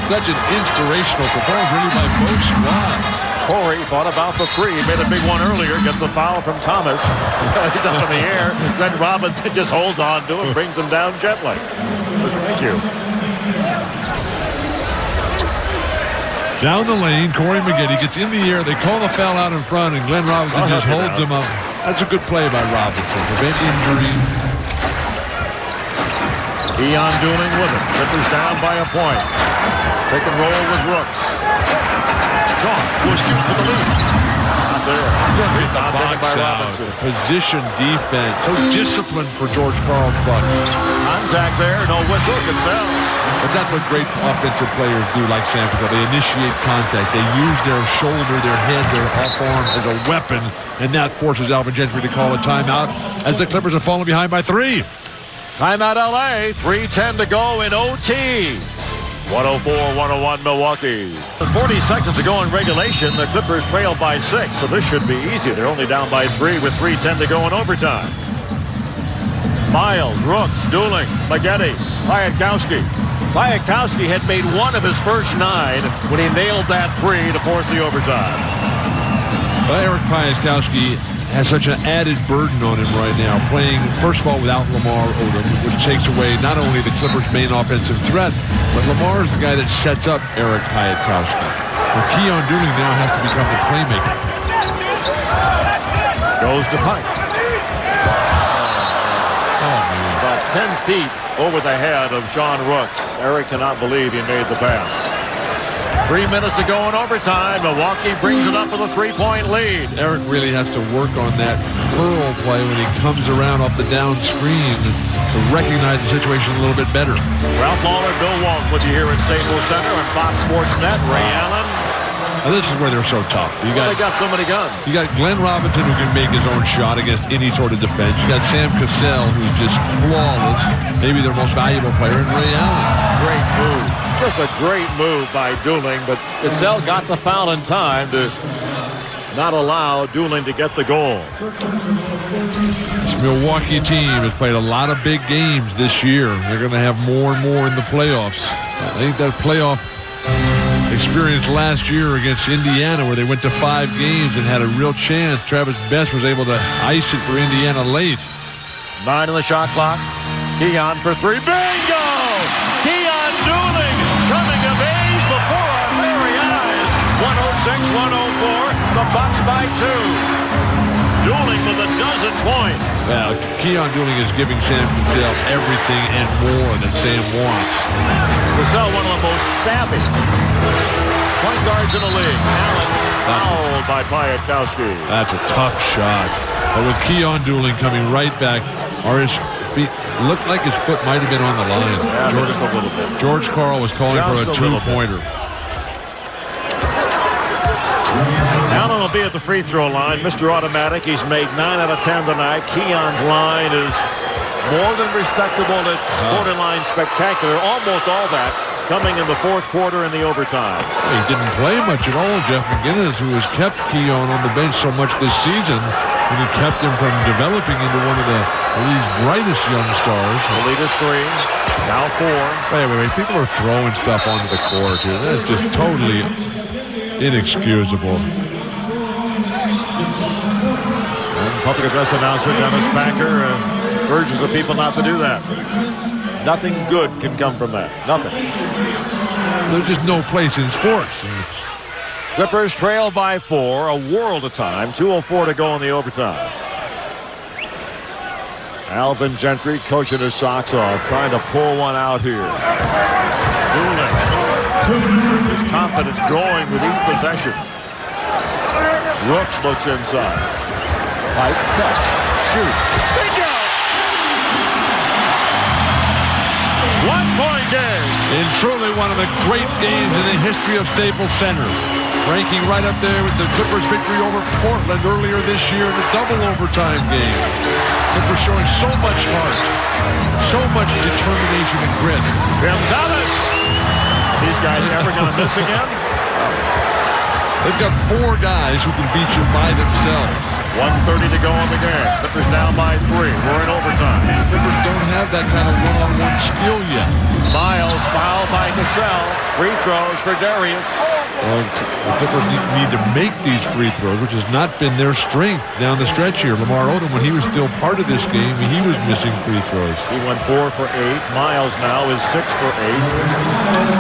Such an inspirational performance really by both squads. Corey thought about the three. He made a big one earlier. Gets a foul from Thomas. He's up in the air. Then Robinson just holds on to him, brings him down gently. Thank you. Down the lane, Corey McGinty gets in the air. They call the foul out in front, and Glenn Robinson just holds him up. That's a good play by Robinson. Prevent injury. Keon Dooling with it. Clippers down by a point. Pick and roll with Rooks. Shaw will shoot for the lead. Not there. Get the box by out. Robinson. Position defense. So disciplined for George Karl's Bucks. Contact there. No whistle. Cassell. But that's what great offensive players do, like Sam Cassell. They initiate contact. They use their shoulder, their head, their up arm as a weapon, and that forces Alvin Gentry to call a timeout as the Clippers are falling behind by 3. Timeout LA. 3:10 to go in OT. 104-101 Milwaukee. 40 seconds to go in regulation. The Clippers trail by 6, so this should be easy. They're only down by 3 with 3:10 to go in overtime. Miles, Rooks, Dooling, Maggette, Piatkowski. Piatkowski had made 1 of his first 9 when he nailed that 3 to force the overtime. Well, Eric Piatkowski has such an added burden on him right now, playing, first of all, without Lamar Odom, which takes away not only the Clippers' main offensive threat, but Lamar is the guy that sets up Eric Piatkowski. Well, Keon Dooling now has to become the playmaker. Goes to Pike. About 10 feet over the head of Sean Rooks. Eric cannot believe he made the pass. 3 minutes to go in overtime. Milwaukee brings it up with a 3-point lead. Eric really has to work on that curl play when he comes around off the down screen to recognize the situation a little bit better. Ralph Lawler, Bill Walton with you here at Staples Center on Fox Sports Net. Ray Allen. Now, this is where they're so tough. They got so many guns. You got Glenn Robinson, who can make his own shot against any sort of defense. You got Sam Cassell, who's just flawless. Maybe their most valuable player, and Ray Allen. Great move. Just a great move by Dooling, but Cassell got the foul in time to not allow Dooling to get the goal. This Milwaukee team has played a lot of big games this year. They're going to have more and more in the playoffs. I think that playoff experience last year against Indiana, where they went to 5 games and had a real chance. Travis Best was able to ice it for Indiana late. 9 on the shot clock. Keon for 3. Bingo! Keon Dooling coming of age before our very eyes. 106-104. The Bucks by 2. Dooling with a dozen points. Well, Keon Dooling is giving Sam Cassell everything and more that Sam wants. Cassell, one of the most savvy point guards in the league. Allen fouled by Piatkowski. That's a tough shot. But with Keon Dooling coming right back, are his feet looked like his foot might have been on the line. Yeah, just a little bit. George Karl was calling for a 2-pointer. Allen will be at the free throw line. Mr. Automatic. He's made 9 out of 10 tonight. Keon's line is more than respectable. It's borderline spectacular. Almost all that coming in the 4th quarter in the overtime. He didn't play much at all, Jeff McGinnis, who has kept Keon on the bench so much this season, and he kept him from developing into one of the league's brightest young stars. The lead is 3. Now 4. Wait. People are throwing stuff onto the court here. That's just totally inexcusable. And public address announcer Dennis Packer urges the people not to do that. Nothing good can come from that. Nothing. There's just no place in sports. Clippers trail by 4, a world of time. 2:04 to go in the overtime. Alvin Gentry coaching his socks off, trying to pull one out here. Dooling. His confidence growing with each possession. Rooks looks inside. Pike, catch, shoot. Bingo! 1-point game. And truly one of the great games in the history of Staples Center. Ranking right up there with the Clippers' victory over Portland earlier this year in the double overtime game. Clippers showing so much heart, so much determination and grit. Tim Thomas. These guys ever going to miss again? They've got 4 guys who can beat you by themselves. 1:30 to go in the game. Clippers down by 3. We're in overtime. Clippers don't have that kind of one-on-one skill yet. Miles fouled by Cassell. Free throws for Darius. Well, the Clippers need to make these free throws, which has not been their strength down the stretch here. Lamar Odom, when he was still part of this game, he was missing free throws. He went 4 for 8. Miles now is 6 for 8.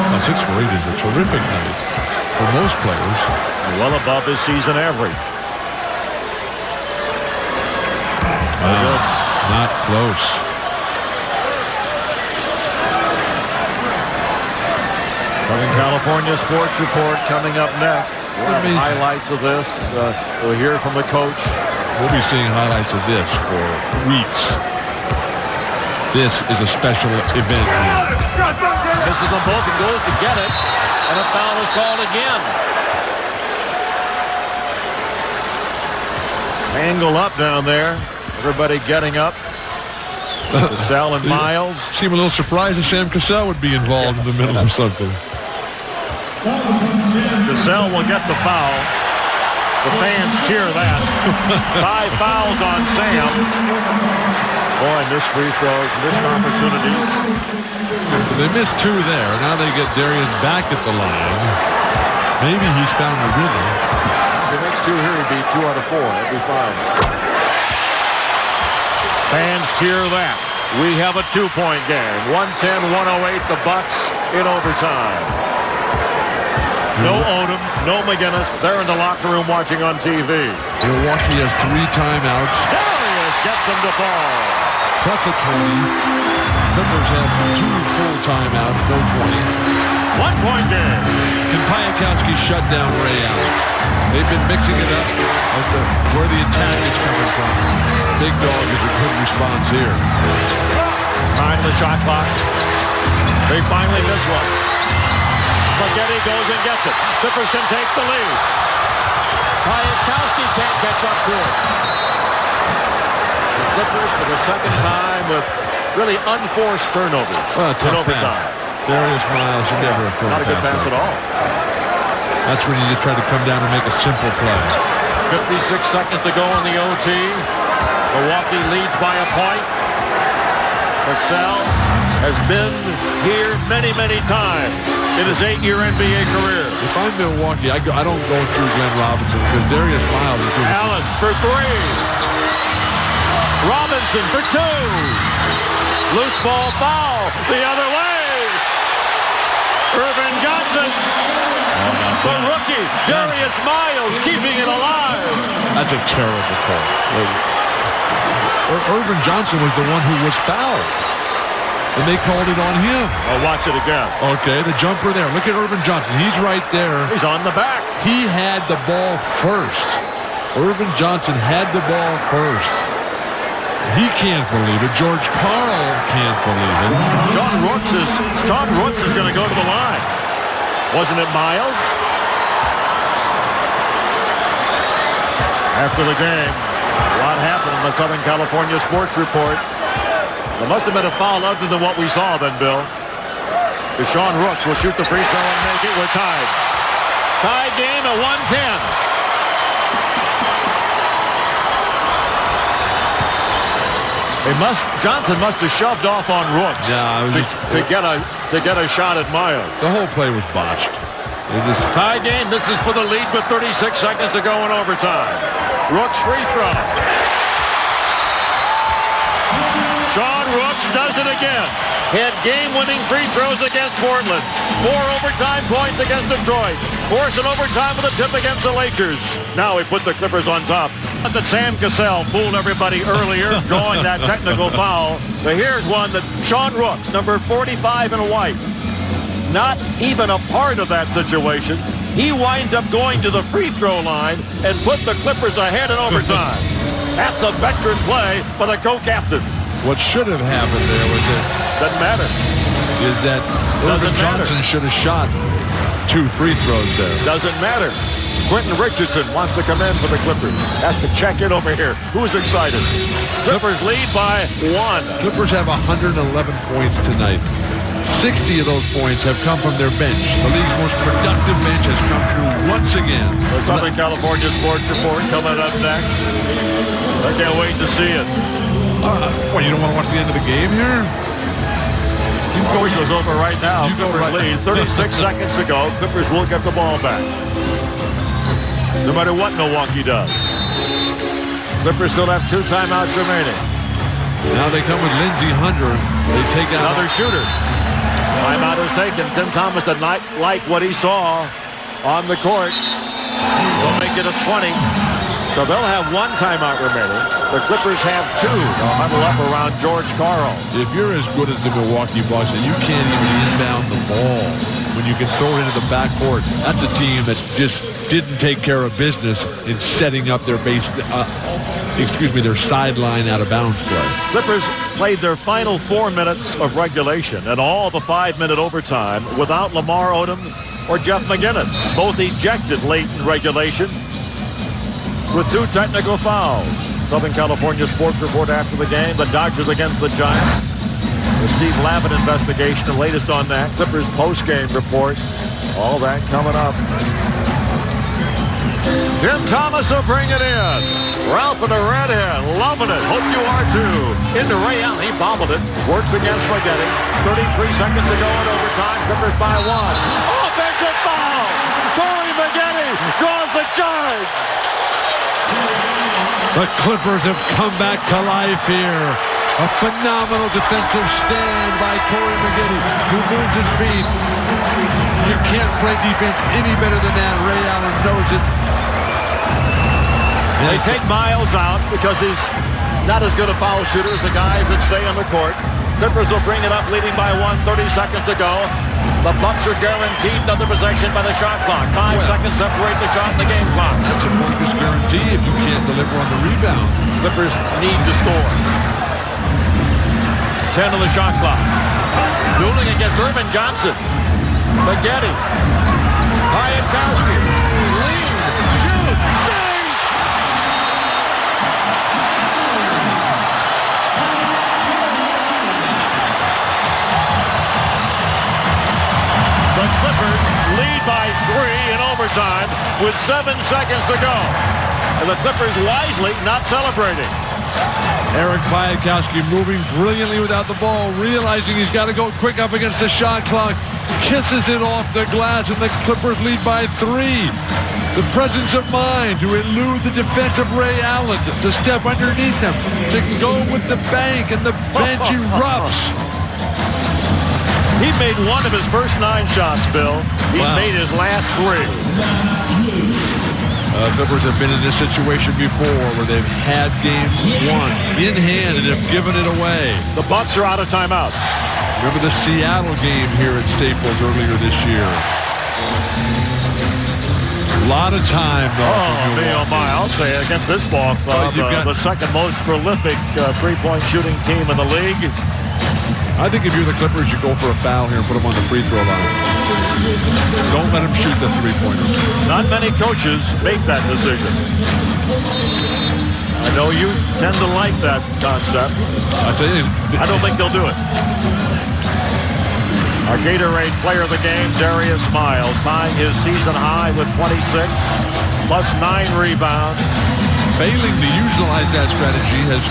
Now, 6 for 8 is a terrific night for most players. Well above his season average. Wow, not close. Southern California Sports Report coming up next. We'll have highlights of this. We'll hear from the coach. We'll be seeing highlights of this for weeks. This is a special event. Misses them both and goes to get it. And a foul is called again. Angle up down there. Everybody getting up. Cassell and Miles. Seem a little surprised that Sam Cassell would be involved in the middle of something. Cassell will get the foul. The fans cheer that. 5 fouls on Sam. Boy, missed free throws, missed opportunities. So they missed 2 there. Now they get Darius back at the line. Maybe he's found the rhythm. If he makes 2 here, he'd be 2 out of 4. That'd be fine. Fans cheer that. We have a 2-point game. 110-108, the Bucks in overtime. No Odom, no McGinnis. They're in the locker room watching on TV. Milwaukee has 3 timeouts. Darius gets them to fall. Plus a 20. Clippers have 2 full timeouts, no 20. 1-point game. Can Piatkowski shut down Ray Allen? They've been mixing it up as to where the attack is coming from. Big Dog is a good response here. Behind the shot clock. They finally miss one. Spaghetti goes and gets it. Clippers can take the lead. Piatkowski can't catch up to it. The Clippers for the second time with really unforced turnovers in overtime. Darius Miles should never have thrown Not a good pass at all. That's when you just try to come down and make a simple play. 56 seconds to go in the OT. Milwaukee leads by a point. Cassell has been here many, many times in his 8-year NBA career. If I'm Milwaukee, I don't go through Glenn Robinson because Darius Miles is doing. Allen for 3. Robinson for 2. Loose ball foul the other way. Irvin Johnson. The rookie, Darius Miles, keeping it alive. That's a terrible call. Irvin Johnson was the one who was fouled. And they called it on him. I'll watch it again. Okay, the jumper there. Look at Irvin Johnson. He's right there. He's on the back. He had the ball first. Irvin Johnson had the ball first. He can't believe it. George Karl can't believe it. Sean Rooks is going to go to the line. Wasn't it Miles? After the game, a lot happened in the Southern California Sports Report. There must have been a foul other than what we saw then, Bill. Sean Rooks will shoot the free throw and make it. We're tied. Tied game at 110. Johnson must have shoved off on Rooks to get a shot at Miles. The whole play was botched. Tie game. This is for the lead with 36 seconds to go in overtime. Rooks free throw. Sean Rooks does it again. Had game-winning free throws against Portland. 4 overtime points against Detroit. Forced an overtime with a tip against the Lakers. Now he put the Clippers on top. But that Sam Cassell fooled everybody earlier, drawing that technical foul. But here's one that Sean Rooks, number 45 in white, not even a part of that situation. He winds up going to the free throw line and put the Clippers ahead in overtime. That's a veteran play for the co-captain. What should have happened there was that... Doesn't matter. Is that Irvin Johnson should have shot 2 free throws there. Doesn't matter. Quentin Richardson wants to come in for the Clippers. Has to check in over here. Who's excited? Clippers lead by 1. Clippers have 111 points tonight. 60 of those points have come from their bench. The league's most productive bench has come through once again. The Southern California Sports Report coming up next. I can't wait to see it. What, you don't want to watch the end of the game here? I wish it was over right now. You go Clippers right. lead. 36 seconds to go. Clippers will get the ball back. No matter what Milwaukee does. Clippers still have 2 timeouts remaining. Now they come with Lindsey Hunter. They take out Another shooter. Timeout is taken. Tim Thomas did not like what he saw on the court. They'll make it a 20. So they'll have 1 timeout remaining. The Clippers have 2. They'll huddle up around George Karl. If you're as good as the Milwaukee Bucks and you can't even inbound the ball when you can throw it into the backcourt, that's a team that just didn't take care of business in setting up their their sideline out of bounds play. Clippers played their final 4 minutes of regulation and all the 5-minute overtime without Lamar Odom or Jeff McGinnis. Both ejected late in regulation with 2 technical fouls. Southern California Sports Report after the game. The Dodgers against the Giants. The Steve Lavin investigation. The latest on that. Clippers post-game report. All that coming up. Tim Thomas will bring it in. Ralph in the redhead. Loving it. Hope you are too. Into Ray Allen. He bobbled it. Works against Spaghetti. 33 seconds to go in overtime. Clippers by 1. Offensive foul. Corey Spaghetti draws the charge. The Clippers have come back to life here. A phenomenal defensive stand by Corey McGinty, who moves his feet. You can't play defense any better than that. Ray Allen knows it. They take Miles out because he's not as good a foul shooter as the guys that stay on the court. Clippers will bring it up, leading by 1, 30 seconds to go. The Bucks are guaranteed another possession by the shot clock. 5 seconds separate the shot and the game clock. That's a pointless guarantee if you can't deliver on the rebound. Clippers need to score. 10 on the shot clock. Dueling against Irvin Johnson. Spaghetti. Piatkowski. Lead. Shoot. Bang! The Clippers lead by 3 in overtime with 7 seconds to go. And the Clippers wisely not celebrating. Eric Piatkowski moving brilliantly without the ball, realizing he's got to go quick up against the shot clock. Kisses it off the glass, and the Clippers lead by 3. The presence of mind to elude the defensive Ray Allen, to step underneath him, to go with the bank, and the bench erupts. He made 1 of his first 9 shots, Bill. He's made his last 3. Clippers have been in this situation before where they've had games won in hand and have given it away. The Bucks are out of timeouts. Remember the Seattle game here at Staples earlier this year. A lot of time, though. Oh my, I'll say it, against this ball club, the second most prolific three-point shooting team in the league. I think if you're the Clippers, you go for a foul here and put them on the free throw line. Don't let them shoot the three-pointer. Not many coaches make that decision. I know you tend to like that concept. I tell you, I don't think they'll do it. Our Gatorade player of the game, Darius Miles, tying his season high with 26, plus 9 rebounds. Failing to utilize that strategy has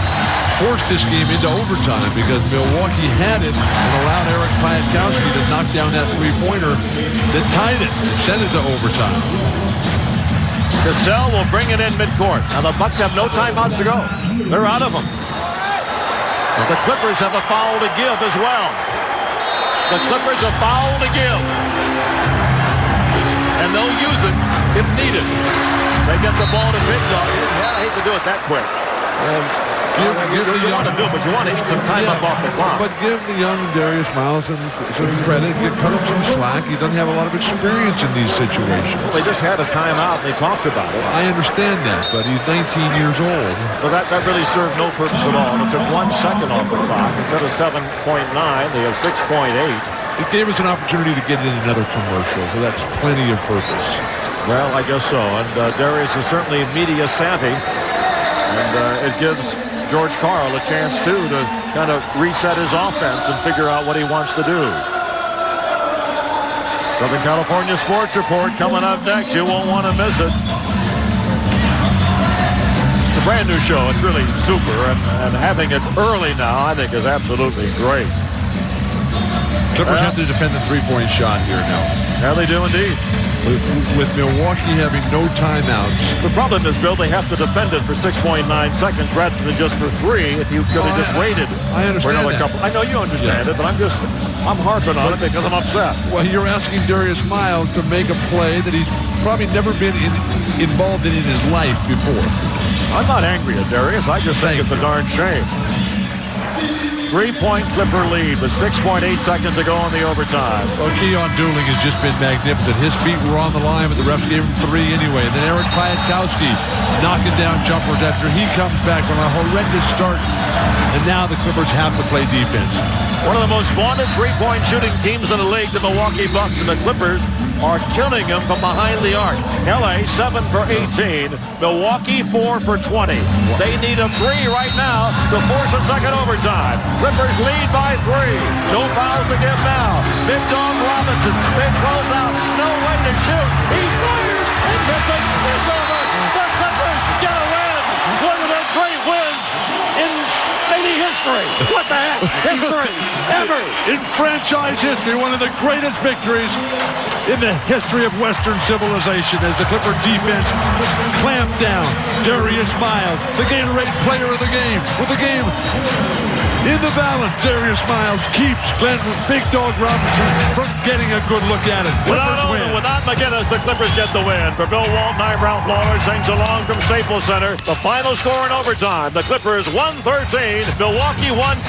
forced this game into overtime because Milwaukee had it and allowed Eric Piatkowski to knock down that three-pointer that tied it and sent it to overtime. Cassell will bring it in midcourt. Now the Bucks have no timeouts to go. They're out of them. The Clippers have a foul to give as well. The Clippers have foul to give. And they'll use it if needed. They get the ball to Big Dog. I hate to do it that quick. You want to do it, but you want to eat some time up off the clock. But give the young Darius Miles some credit. Cut him some slack. He doesn't have a lot of experience in these situations. Well, they just had a timeout, and they talked about it. I understand that, but he's 19 years old. Well, that really served no purpose at all. It took 1 second off the clock. Instead of 7.9, they have 6.8. It gave us an opportunity to get in another commercial, so that's plenty of purpose. Well, I guess so. And Darius is certainly media savvy. And it gives George Karl a chance, too, to kind of reset his offense and figure out what he wants to do. Southern California Sports Report coming up next. You won't want to miss it. It's a brand new show. It's really super. And having it early now, I think, is absolutely great. Clippers have to defend the three-point shot here now. Yeah, they do indeed. With Milwaukee having no timeouts. The problem is, Bill, they have to defend it for 6.9 seconds rather than just for 3 if you could have just waited I understand for another that. couple. I know you understand it, but I'm harping on it because I'm upset. Well, you're asking Darius Miles to make a play that he's probably never been involved in his life before. I'm not angry at Darius. I just think it's a darn shame. 3-point Clipper lead with 6.8 seconds to go in the overtime. Well, Keon Dooling has just been magnificent. His feet were on the line, but the refs gave him 3 anyway. And then Eric Piatkowski knocking down jumpers after he comes back from a horrendous start. And now the Clippers have to play defense. One of the most vaunted three-point shooting teams in the league, the Milwaukee Bucks, and the Clippers are killing them from behind the arc. LA 7 for 18, Milwaukee 4 for 20. They need a 3 right now to force a second overtime. Clippers lead by 3. No fouls to give now. Big Dog Robinson, big closeout, no way to shoot. He fires and missing. It's over. The Clippers get a win. One of the great wins in any history. What the heck? History ever. In franchise history, one of the greatest victories in the history of Western civilization as the Clipper defense clamped down Darius Miles, the Gatorade player of the game, with the game in the balance. Darius Miles keeps Big Dog Robinson from getting a good look at it. Clippers win. Without McGinnis, the Clippers get the win. For Bill Walton, I'm Ralph Lawler, saying so long from Staples Center. The final score in overtime, the Clippers 113, Milwaukee 110.